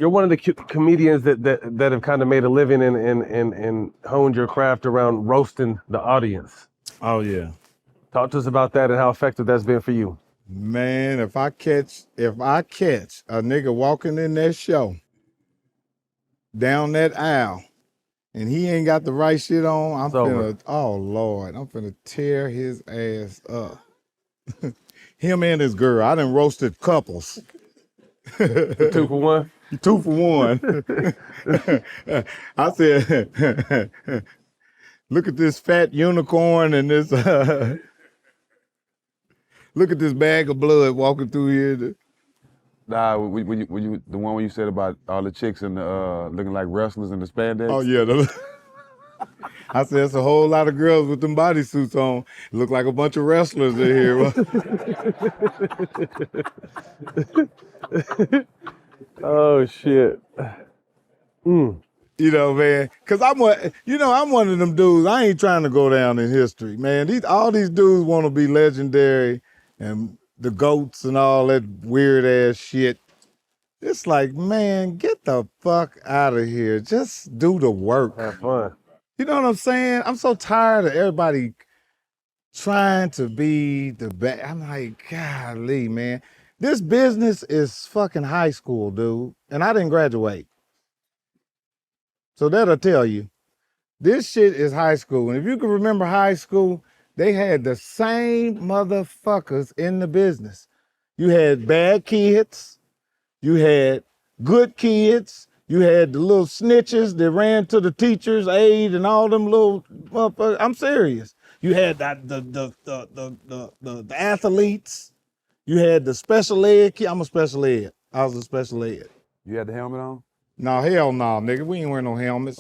You're one of the comedians that have kind of made a living and honed your craft around roasting the audience. Oh yeah. Talk to us about that and how effective that's been for you. Man, if I catch a nigga walking in that show down that aisle and he ain't got the right shit on, I'm finna tear his ass up. Him and his girl. I done roasted couples. 2 for 1? 2 for 1. I said, look at this fat unicorn and this, look at this bag of blood walking through here. Nah, when you the one where you said about all the chicks and looking like wrestlers in the spandex. Oh yeah. I said, it's a whole lot of girls with them bodysuits on. Look like a bunch of wrestlers in here. Oh shit. You know, man, cause I'm one of them dudes. I ain't trying to go down in history, man. All these dudes want to be legendary and the GOATs and all that weird ass shit. It's like, man, get the fuck out of here. Just do the work. Have fun. You know what I'm saying? I'm so tired of everybody trying to be the best. I'm like, golly, man. This business is fucking high school, dude. And I didn't graduate. So that'll tell you. This shit is high school. And if you can remember high school, they had the same motherfuckers in the business. You had bad kids. You had good kids. You had the little snitches that ran to the teacher's aid and all them little motherfuckers. I'm serious. You had the athletes. You had the special ed kid. I'm a special ed. I was a special ed. You had the helmet on? No, hell no, nigga. We ain't wearing no helmets.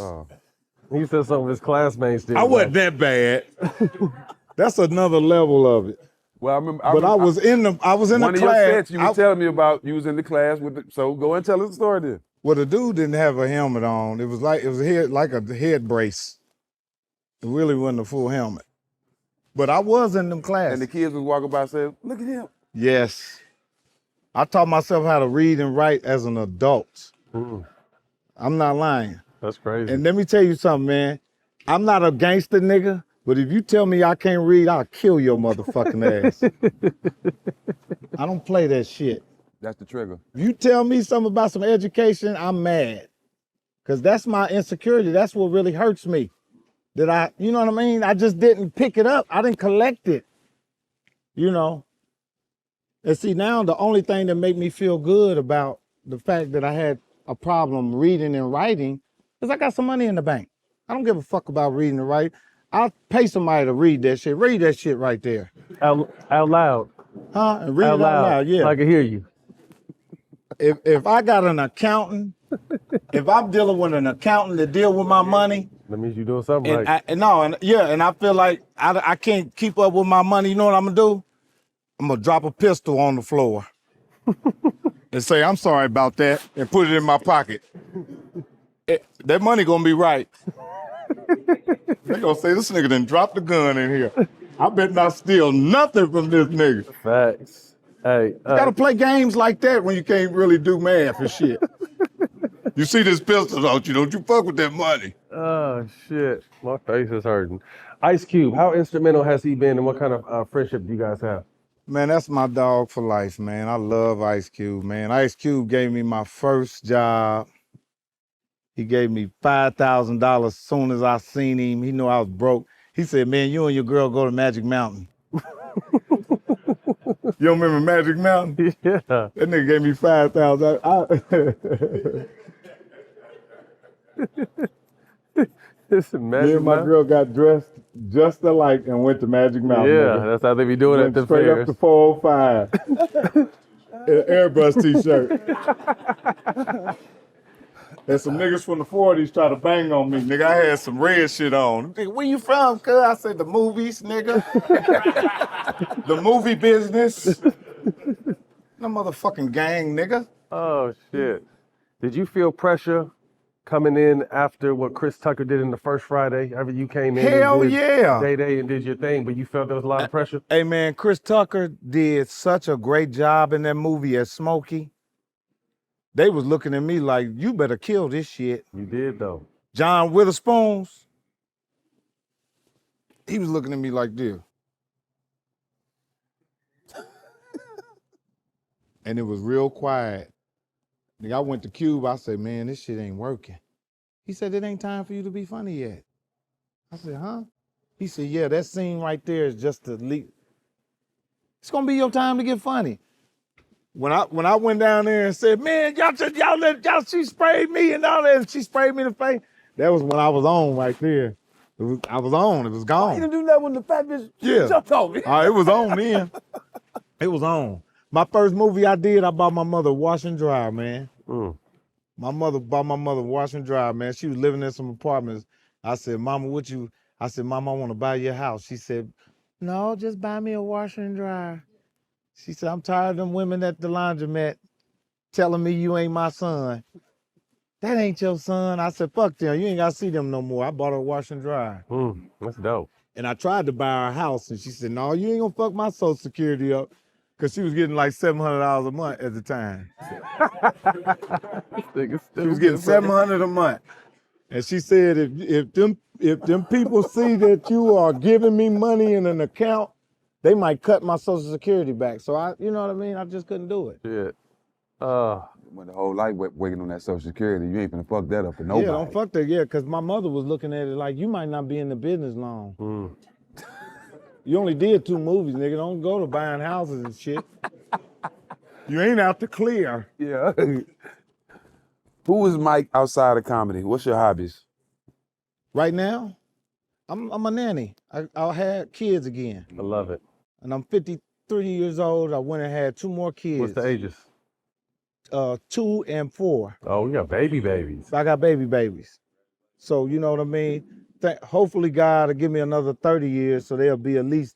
He said some of his classmates did. I wasn't that bad. That's another level of it. Well, I remember. I was in the class. One of your sets you were telling me about. You was in the class so go and tell us the story then. Well, the dude didn't have a helmet on. It was like a head brace. It really wasn't a full helmet. But I was in them classes. And the kids was walking by saying, "Look at him." Yes. I taught myself how to read and write as an adult. I'm not lying. That's crazy. And let me tell you something, man. I'm not a gangster nigga, but if you tell me I can't read, I'll kill your motherfucking ass. I don't play that shit. That's the trigger. If you tell me something about some education, I'm mad. Because that's my insecurity. That's what really hurts me. That you know what I mean? I just didn't pick it up. I didn't collect it. You know? And see, now the only thing that made me feel good about the fact that I had a problem reading and writing is I got some money in the bank. I don't give a fuck about reading and writing. I'll pay somebody to read that shit. Read that shit right there. Out loud. Huh? And read it out loud, yeah. So I can hear you. If I got an accountant, if I'm dealing with an accountant to deal with my money, that means you're doing something right. And I feel like I can't keep up with my money. You know what I'm gonna do? I'm gonna drop a pistol on the floor and say, I'm sorry about that, and put it in my pocket. That money gonna be right. They gonna say this nigga done dropped the gun in here. I bet not steal nothing from this nigga. Facts. Hey, You gotta play games like that when you can't really do math and shit. You see this pistol, don't you? Don't you fuck with that money. oh shit, my face is hurting. Ice Cube, how instrumental has he been, and what kind of friendship do you guys have? Man, that's my dog for life, man. I love Ice Cube, man. Ice Cube gave me my first job. He gave me $5,000 as soon as I seen him. He knew I was broke. He said, man, you and your girl go to Magic Mountain. You don't remember Magic Mountain? Yeah. That nigga gave me $5,000. It's Me Magic and my Mountain. girl got dressed just alike and went to Magic Mountain. Yeah, nigga. that's how they be doing Went at the straight fairs. up to 405. An Airbus t-shirt. And some niggas from the 40s try to bang on me. Nigga, I had some red shit on. Nigga, where you from, cuz? I said, the movies, nigga. The movie business. No motherfucking gang, nigga. Oh shit! Did you feel pressure coming in after what Chris Tucker did in the first Friday? After you came in, Hell and did yeah. Day and did your thing, but you felt there was a lot of pressure. Hey, man, Chris Tucker did such a great job in that movie as Smokey. They was looking at me like, you better kill this shit. You did though. John Witherspoon's, he was looking at me like this. And it was real quiet. Nigga, I went to Cube, I said, man, this shit ain't working. He said, it ain't time for you to be funny yet. I said, huh? He said, yeah, that scene right there is just the leap. It's gonna be your time to get funny. When I went down there and said, man, she sprayed me and all that, and she sprayed me in the face. That was when I was on right there. I was on, it was gone. You didn't do that when the fat bitch Yeah. jumped on me. It was on then. It was on. My first movie I did, I bought my mother a wash and dryer, man. My mother bought my mother a wash and dryer, man. She was living in some apartments. I said, Mama, I said, Mama, I want to buy your house. She said, no, just buy me a washer and dryer. She said, I'm tired of them women at the laundromat telling me you ain't my son. That ain't your son. I said, fuck them. You ain't got to see them no more. I bought her a wash and dryer. That's dope. And I tried to buy her a house, and she said, no, you ain't gonna fuck my Social Security up. Because she was getting like $700 a month at the time. She was getting $700 a month. And she said, if them people see that you are giving me money in an account, they might cut my Social Security back. So you know what I mean? I just couldn't do it. Shit. Went the whole life waiting on that Social Security. You ain't finna fuck that up for nobody. Yeah, don't fuck that. Yeah, because my mother was looking at it like, you might not be in the business long. You only did 2 movies, nigga. Don't go to buying houses and shit. You ain't out to clear. Yeah. Who is Mike outside of comedy? What's your hobbies? Right now, I'm a nanny. I had kids again. I love it. And I'm 53 years old. I went and had 2 more kids. What's the ages? 2 and 4. Oh, we got babies. I got babies. So, you know what I mean? Hopefully God will give me another 30 years so they'll be at least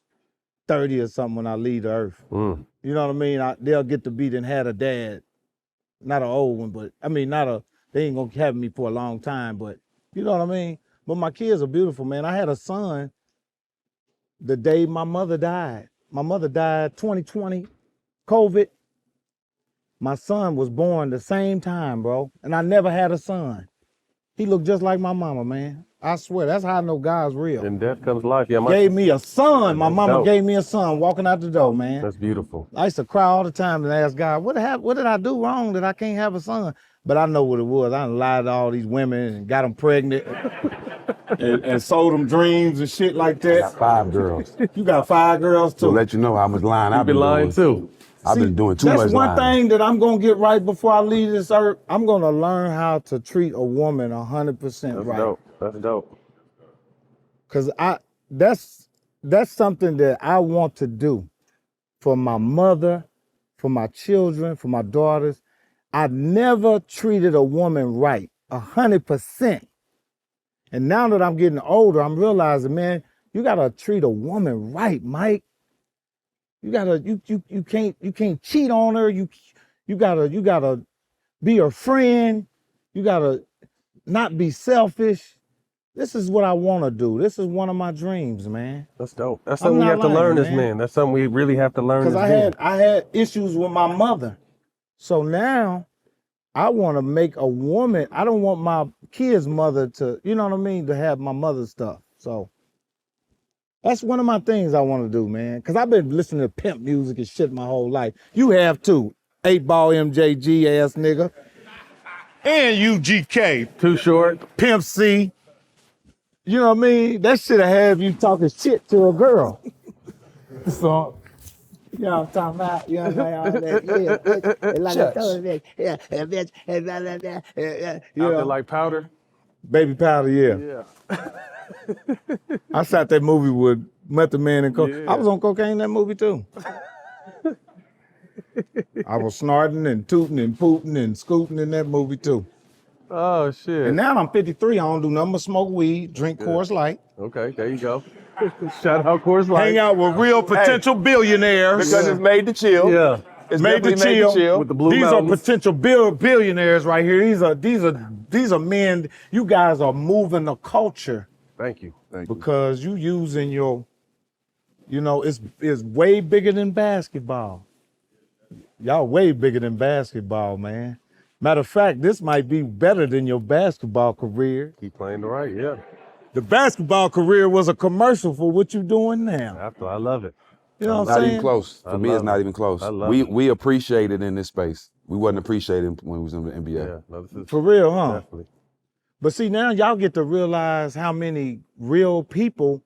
30 or something when I leave the earth. You know what I mean? They'll get to be and had a dad. Not an old one, but I mean, they ain't gonna have me for a long time, but you know what I mean? But my kids are beautiful, man. I had a son the day my mother died. My mother died 2020, COVID. My son was born the same time, bro. And I never had a son. He looked just like my mama, man. I swear, that's how I know God's real. In death comes life. Yeah, Gave me a son. My mama dope. gave me a son walking out the door, man. That's beautiful. I used to cry all the time and ask God, what did I do wrong that I can't have a son? But I know what it was. I done lied to all these women and got them pregnant and sold them dreams and shit like I that. got 5 girls. You got 5 girls To too. let you know how much lying I've Be been lying doing. too. I've been doing too much That's one lying. thing that I'm gonna get right before I leave this earth. I'm gonna learn how to treat a woman 100% That's right. dope. That's dope. Cause that's something that I want to do for my mother, for my children, for my daughters. I never treated a woman right 100%. And now that I'm getting older, I'm realizing, man, you gotta treat a woman right, Mike. You can't cheat on her. You gotta be her friend. You gotta not be selfish. This is what I want to do. This is one of my dreams, man. That's dope. That's I'm something we not have to learn lying, as man. men. That's something we really have to learn as Because men. I had issues with my mother. So now I want to make a woman, I don't want my kid's mother to, you know what I mean, to have my mother's stuff. So that's one of my things I want to do, man. Because I've been listening to pimp music and shit my whole life. You have too. 8-ball MJG ass nigga. And UGK. Too short. Pimp C. You know what I mean? That shit'll have you talking shit to a girl. So, you know what I'm talking about? You know what I'm saying? You Out there know, like powder. Baby powder, yeah. I shot that movie with Method Man and Coke. Yeah. I was on cocaine in that movie too. I was snorting and tooting and pooting and scooting in that movie too. Oh shit. And now I'm 53. I don't do nothing but smoke weed, drink Coors Light, Okay, there you go. Shout out Coors Light. hang out with real potential billionaires. Because it's made to chill. Yeah. It's Made to definitely made to chill. chill. With the Blue These Mountains. are potential billionaires right here. These are men. You guys are moving the culture Thank you. Thank you. because you using your, you know, it's way bigger than basketball. Y'all way bigger than basketball, man. Matter of fact, this might be better than your basketball career. Keep playing the right, yeah. The basketball career was a commercial for what you doing now. I love it. You know what I'm Not saying? even close. For me, it's love not it. even close. I love We it. we appreciate it in this space. We wasn't appreciating when we was in the NBA. Yeah, no, this is For real, huh? definitely. But see, now y'all get to realize how many real people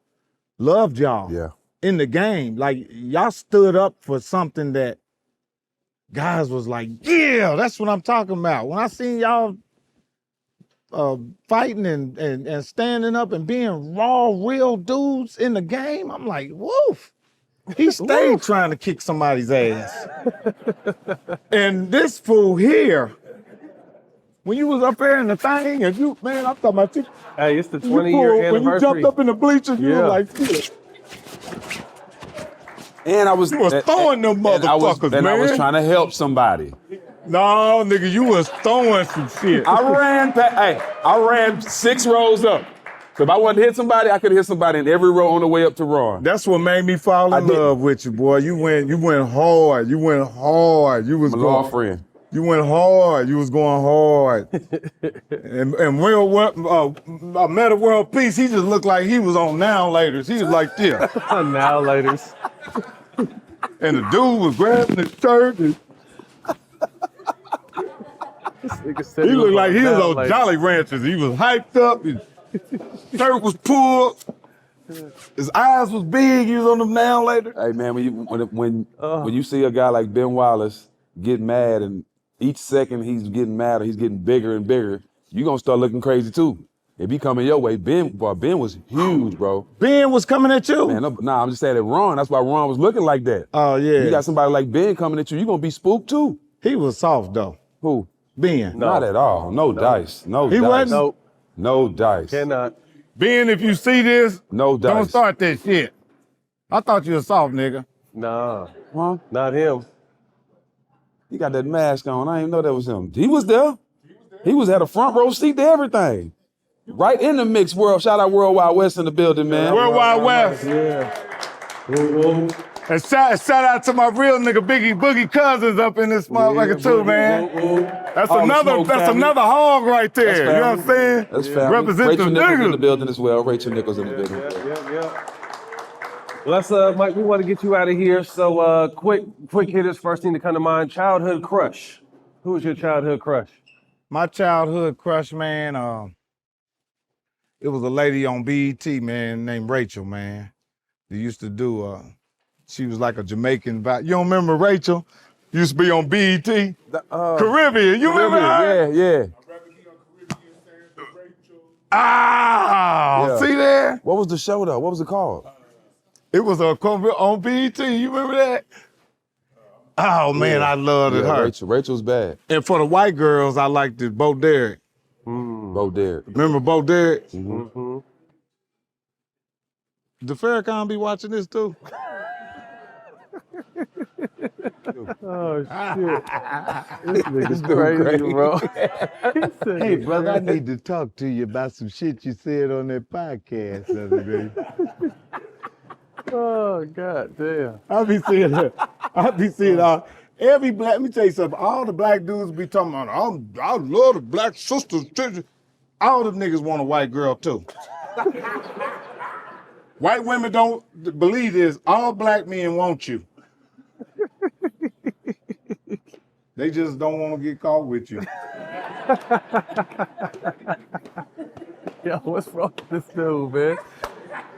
loved y'all Yeah. in the game. Like, y'all stood up for something that guys was like, yeah, that's what I'm talking about. When I seen y'all fighting and standing up and being raw, real dudes in the game, I'm like, woof. He stayed trying to kick somebody's ass. And this fool here, when you was up there in the thing, and you, man, I'm talking about you. Hey, it's the You 20-year pulled- anniversary. when you jumped up in the bleachers, you Yeah. were like, shit. And I was throwing them motherfuckers, and I was man. trying to help somebody. No, nigga, you was throwing some shit. I ran 6 rows up. So if I wanted to hit somebody, I could hit somebody in every row on the way up to Ron. That's what made me fall in love with you, boy. You went hard. You went hard. You was My law going, friend. you went hard. You was going hard. and I met a world peace. He just looked like he was on Now Laters. He was like this. Now, ladies. And the dude was grabbing his shirt. And he looked like he was on Jolly Ranchers. He was hyped up. His shirt was pulled. His eyes was big. He was on them Now Later. Hey man, when you see a guy like Ben Wallace get mad, and each second he's getting madder, he's getting bigger and bigger, you gonna start looking crazy too. If he coming your way, Ben was huge, bro. Ben was coming at you. Man, nah, I'm just saying that Ron. That's why Ron was looking like that. Oh yeah. You got somebody like Ben coming at you, you gonna be spooked too. He was soft though. Who? Ben. Not at all. No dice. No He dice. wasn't? Nope. No dice. Cannot. Ben, if you see this, No dice. don't start that shit. I thought you was soft, nigga. Nah. Huh? Not him. He got that mask on. I didn't know that was him. He was there. He had a front row seat to everything. Right in the mix world. Shout out World Wide West in the building, man. World Wide West. Yeah. And shout out to my real nigga Biggie Boogie Cousins up in this motherfucker too, man. That's All the smoke family. another hog right there. You know what I'm saying? That's family. Represent Rachel the Nichols in the niggas. building as well. Rachel Nichols in the building. Yeah. Let's, Mike, we want to get you out of here. So, quick hitters, first thing to come to mind, childhood crush. Who was your childhood crush? My childhood crush, man, it was a lady on BET, man, named Rachel, man. They used to do, she was like a Jamaican vibe. You don't remember Rachel? Used to be on BET? Caribbean, you remember her? Yeah. Ah, Yeah. see there? What was the show though? What was it called? It was on BET, you remember that? Oh man, I loved her. Rachel's bad. And for the white girls, I liked it, Bo Derek. Bo Derek. Remember Bo Derek? Mm-hmm. The Farrakhan be watching this too? Oh shit! This nigga's crazy, bro. Hey, brother, I need to talk to you about some shit you said on that podcast the other day. Oh god damn! I be seeing all every black. Let me tell you something. All the black dudes be talking about. I love the black sisters. All the niggas want a white girl too. White women don't believe this. All black men want you. They just don't want to get caught with you. Yo, what's wrong with this dude, man?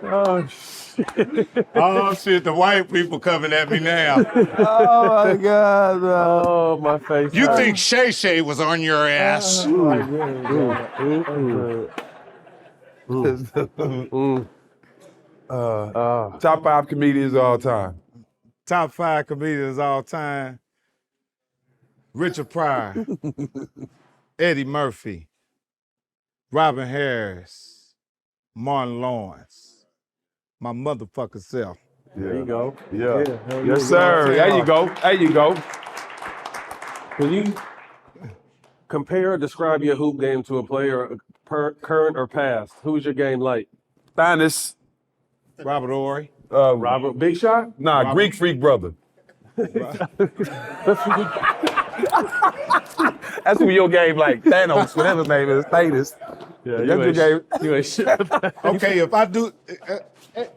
Oh shit! Oh shit, the white people coming at me now. Oh my god, bro. Oh my face. You think Shay Shay was on your ass? Top 5 comedians of all time. Top 5 comedians all time. Richard Pryor, Eddie Murphy, Robin Harris, Martin Lawrence, my motherfucking self. There you go. Yeah. hell Yes, yeah. sir. There you go. There you go. Can you compare or describe your hoop game to a player, current or past? Who's your game like? Thanos. Robert Ory. Robert Big Shot? Nah, Robert. Greek Freak brother. That's who your game like. Thanos, whatever his name is. Thanos. Yeah, That's your game. you ain't shit. Okay, if I do,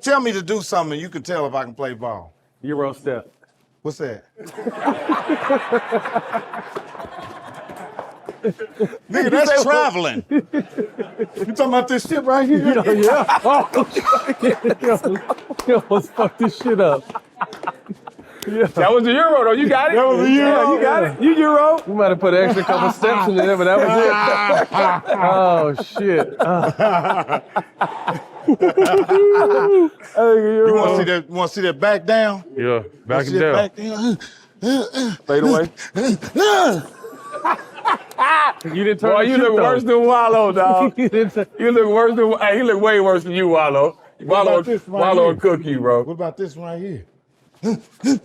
tell me to do something, you can tell if I can play ball. Euro step. What's that? Nigga, that's traveling. You talking about this shit right here? Yeah. Oh, yo, let's fuck this shit up. Yeah. That was the Euro, though. You got it. That was a Euro. Yeah, you got it. You Euro. We might have put an extra couple steps in there, but that was it. Oh shit. You want to see that? Want to see that back down? Yeah, back See that back down? Fade away. You didn't turn Boy, the you shoot, look though. worse than Wallo, dog. You didn't turn- You look worse than. Hey, he look way worse than you, Wallo. about this right Wallo here? will cook you, bro. What about this one right here? Okay.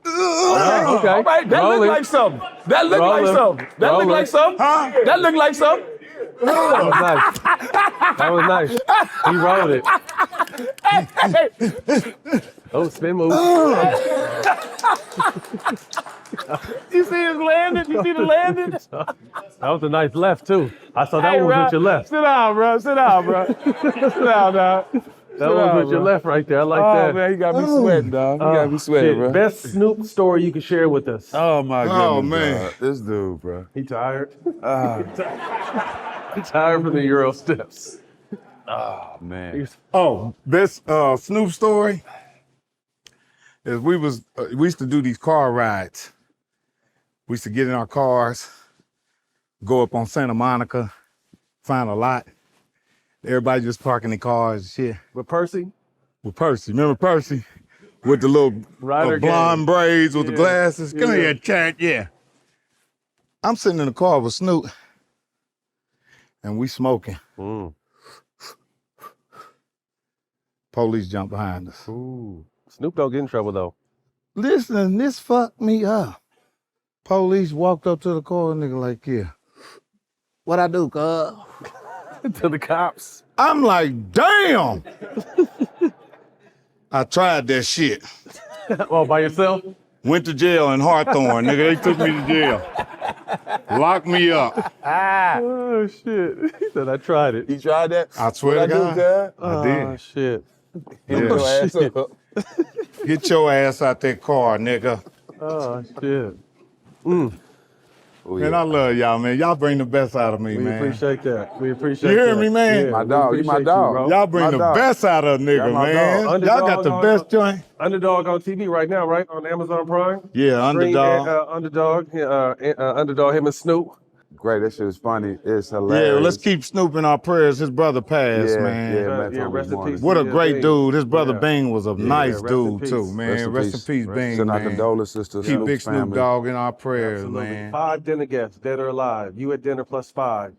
All right, that Roll look it. like something. That look Roll like it. something. That Roll look it. like something. Huh? That look like something. That was nice. That was nice. He rolled it. Oh, spin move. You see his landing? You see the landing? That was a nice left too. I saw that one was bro. with your left. Sit down, bro. Sit down, bro. Sit down, dog. That one was with your left right there. I like Oh, that. man, you got me sweating, dog. You got me sweating, Shit. bro. Best Snoop story you can share with us. Oh, my goodness, Oh, man. dog. This dude, bro. He tired. He tired from the Euro steps. Oh, man. Oh, best Snoop story is we used to do these car rides. We used to get in our cars, go up on Santa Monica, find a lot. Everybody just parking their cars and shit. With Percy? With Percy. Remember Percy? With the little Rider blonde gang. braids with the Yeah. glasses. Come Yeah. here, chat. Yeah. I'm sitting in the car with Snoop, and we smoking. Police jump behind us. Ooh. Snoop don't get in trouble though. Listen, this fucked me up. Police walked up to the car, nigga like, yeah. What I do, cuz? To the cops. I'm like, damn. I tried that shit. Oh, by yourself? Went to jail in Hawthorne, nigga. They took me to jail. Locked me up. Oh shit. He said I tried it. You tried that? I swear to God. I Oh did. shit. Yeah. Your ass up. Get your ass out that car, nigga. Oh shit. Oh, Man, I love y'all, man. Y'all bring the best out of me, We man. appreciate that. We appreciate You that. hear me, man? My we dog. You my appreciate dog. bro. Y'all bring My the dog. best out of a nigga, That's my man. dog. Y'all got the Underdog best on- joint. Underdog on TV right now, right? On Amazon Prime. Yeah, Stream, Underdog. Underdog. Underdog, him and Snoop. Great. That shit is funny. It's hilarious. Yeah, let's keep Snoop in our prayers. His brother passed, Yeah, man. yeah, man. Yeah, told me rest this in morning. peace. What a Yeah, great Bing. dude. His brother Yeah. Bing was a nice rest in dude, peace. too, man. Rest in peace, Bing, Send our man. condolences to Keep Snoop's Big Snoop family. Dogg in our prayers, Absolutely. man. 5 dinner guests, dead or alive. You at dinner plus 5.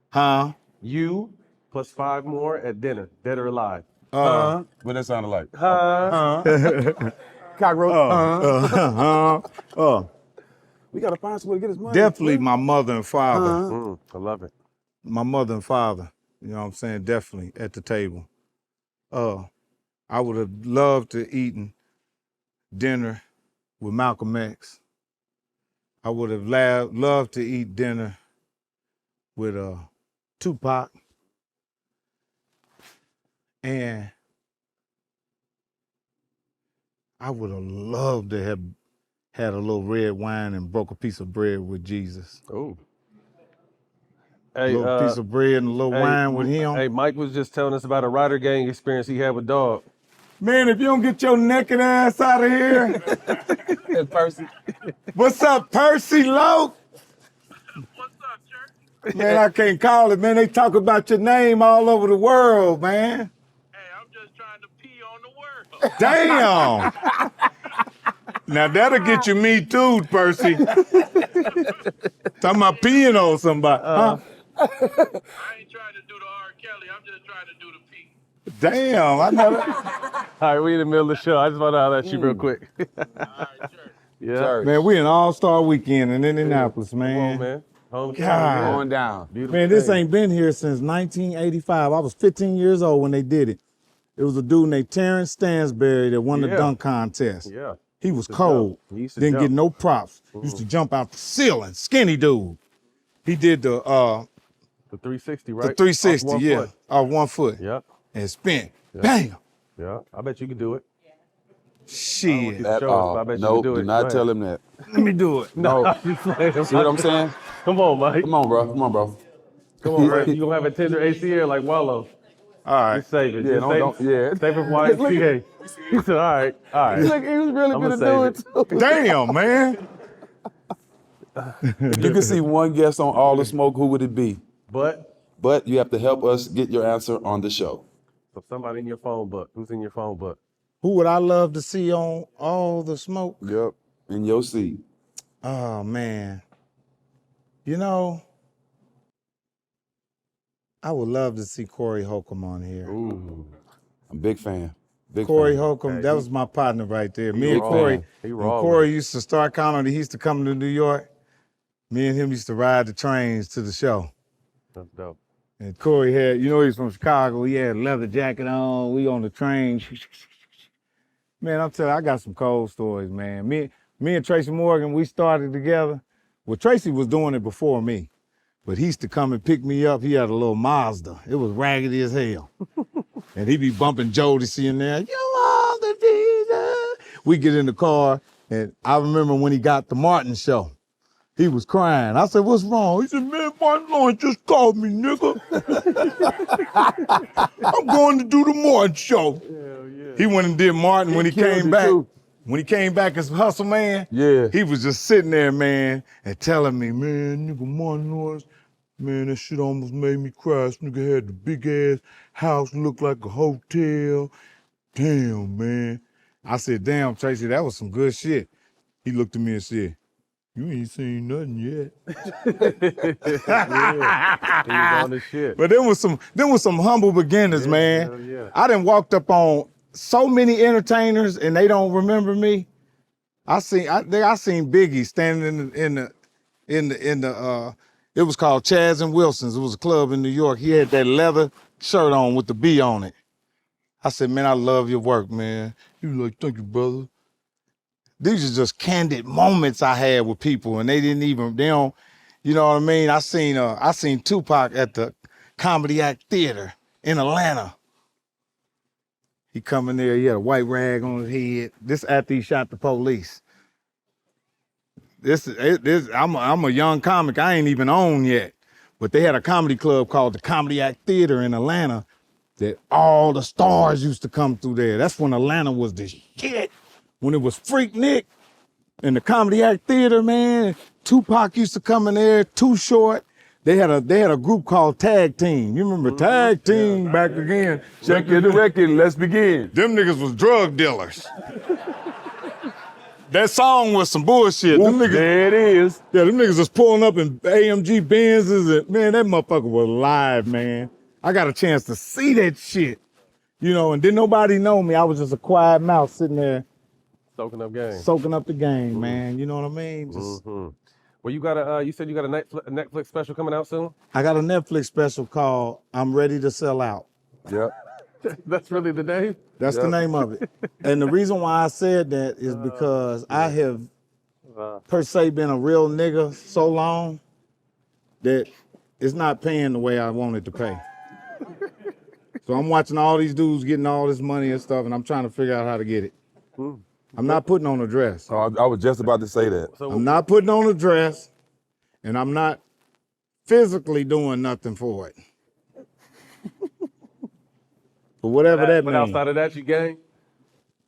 Huh? You plus 5 more at dinner, dead or alive. What that sounded like? Huh? Cockroach. We gotta find somewhere to get his money. Definitely my mother and father. I love it. My mother and father, you know what I'm saying, definitely at the table. I would have loved to eaten dinner with Malcolm X. I would have loved to eat dinner with Tupac. And I would have loved to have had a little red wine and broke a piece of bread with Jesus. Oh. A Hey, little piece of bread and a little wine with him. Hey, Mike was just telling us about a Rider Gang experience he had with Dog. Man, if you don't get your naked ass out of here. Percy. What's up, Percy Loke? What's up, Jerk? Man, I can't call it, man. They talk about your name all over the world, man. Hey, I'm just trying to pee on the world. Damn. Now that'll get you me too, Percy. Talking about peeing on somebody, huh? I ain't trying to do the R. Kelly. I'm just trying to do the pee. Damn, I never. All right, we in the middle of the show. I just want to holler at you real quick. All right, Jerk. Yeah. Man, we an all-star weekend in Indianapolis, Come man. on, man. Home God. Going down. Man, this ain't been here since 1985. I was 15 years old when they did it. It was a dude named Terrence Stansberry that won the dunk contest. Yeah. He was cold. He used to Didn't get jump. no props. Used to jump out the ceiling. Skinny dude. He did the 360, right? the 360, Off one yeah, foot. off 1 foot, Yep. and spin. Bam. Yeah. I bet you could do it. Shit. At Show us, all. I bet you Nope, can do do it. not Go tell ahead. him that. Let me do it. No. See what I'm saying? Come on, Mike. Come on, bro. Come on, bro. Come on, man. You gonna have a tender ACL like Wallo. All right. Just save it. Yeah, Just don't, yeah. Save it for YMCA. He said, all right. Look, he was really I'ma gonna do save it too. Damn, man. You can see one guest on All the Smoke, who would it be? But You have to help us get your answer on the show. so somebody in your phone book. Who's in your phone book? Who would I love to see on All the Smoke? Yep. In your seat. Oh, man. You know, I would love to see Corey Holcomb on here. Ooh. I'm a big fan. Big Corey fan. Holcomb, that was my partner right there. Me and raw. Corey, He when raw, Corey man. used to start comedy, he used to come to New York. Me and him used to ride the trains to the show. That's dope. And Corey had, you know, he's from Chicago. He had a leather jacket on. We on the train. Man, I'm telling you, I got some cold stories, man. Me and Tracy Morgan, we started together. Well, Tracy was doing it before me, but he used to come and pick me up. He had a little Mazda. It was raggedy as hell. And he'd be bumping Jodeci in there. You are the Jesus. We get in the car, and I remember when he got the Martin show. He was crying. I said, what's wrong? He said, man, Martin Lawrence just called me, nigga. I'm going to do the Martin show. Hell yeah. He went and did Martin when he killed came it, back. too. When he came back as Hustle Man, Yeah. he was just sitting there, man, and telling me, man, nigga, Martin Lawrence, man, that shit almost made me cry. This nigga had the big ass house, looked like a hotel. Damn, man. I said, damn, Tracy, that was some good shit. He looked at me and said, you ain't seen nothing yet. He was on the shit. But there was some humble beginners, man. hell yeah. I done walked up on so many entertainers and they don't remember me. I seen Biggie standing in the it was called Chaz and Wilson's. It was a club in New York. He had that leather shirt on with the B on it. I said, man, I love your work, man. He was like, thank you, brother. These are just candid moments I had with people, and they don't, you know what I mean? I seen Tupac at the Comedy Act Theater in Atlanta. He come in there, he had a white rag on his head. This after he shot the police. I'm a young comic, I ain't even on yet. But they had a comedy club called the Comedy Act Theater in Atlanta that all the stars used to come through there. That's when Atlanta was the shit. When it was Freaknik and the Comedy Act Theater, man, Tupac used to come in there, Too Short. They had a group called Tag Team. You remember Tag Team back again? Check your record. Let's begin. Them niggas was drug dealers. That song was some bullshit. Them niggas, There it is. yeah, them niggas was pulling up in AMG Benzes, and man, that motherfucker was live, man. I got a chance to see that shit, you know, and didn't nobody know me. I was just a quiet mouth sitting there Soaking up game. soaking up the game, man. You know what I mean? Just, Well, you got a. You said you got a Netflix special coming out soon. I got a Netflix special called "I'm Ready to Sell Out." Yep. That's really the name. That's the name of it. And the reason why I said that is because I have, per se, been a real nigga so long that it's not paying the way I wanted to pay. So I'm watching all these dudes getting all this money and stuff, and I'm trying to figure out how to get it. I'm not putting on a dress. Oh, I was just about to say that. I'm not putting on a dress, and I'm not physically doing nothing for it. But whatever that But means. outside of that, you gang.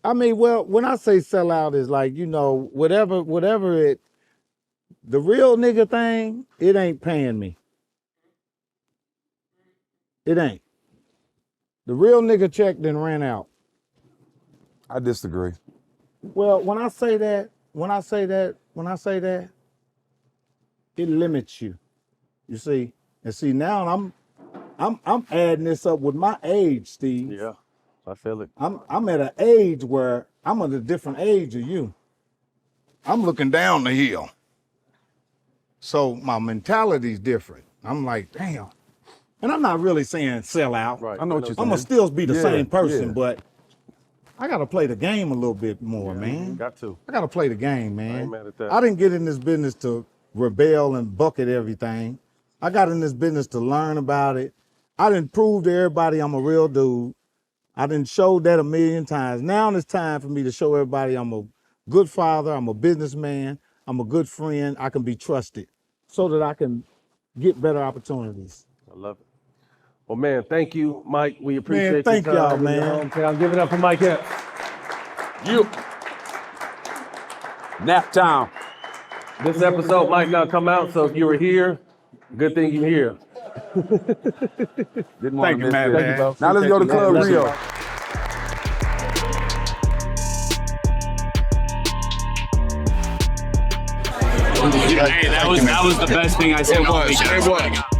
I mean, well, when I say sell out, is like, you know, whatever it, the real nigga thing, it ain't paying me. It ain't. The real nigga check then ran out. I disagree. Well, when I say that, it limits you. You see, and see now I'm adding this up with my age, Steve. Yeah, I feel it. I'm at an age where I'm at a different age of you. I'm looking down the hill. So my mentality's different. I'm like, damn. And I'm not really saying sell out. Right. I know what you're saying. I'm gonna still be the Yeah, same person, yeah. but I gotta play the game a little bit more, man. Got to. I gotta play the game, man. I ain't mad at that. I didn't get in this business to rebel and bucket everything. I got in this business to learn about it. I didn't prove to everybody I'm a real dude. I didn't show that a million times. Now it's time for me to show everybody I'm a good father, I'm a businessman, I'm a good friend, I can be trusted so that I can get better opportunities. I love it. Well, man, thank you, Mike. We appreciate Man, thank your time y'all, in your man. hometown. Give it up for Mike Epps. You. Nap time. This episode might not come out, so if you were here, good thing you're here. Didn't want Thank to you, miss man. this. Now let's go to Club Thank you. Rio. Hey, that was the best thing I said all weekend. It was.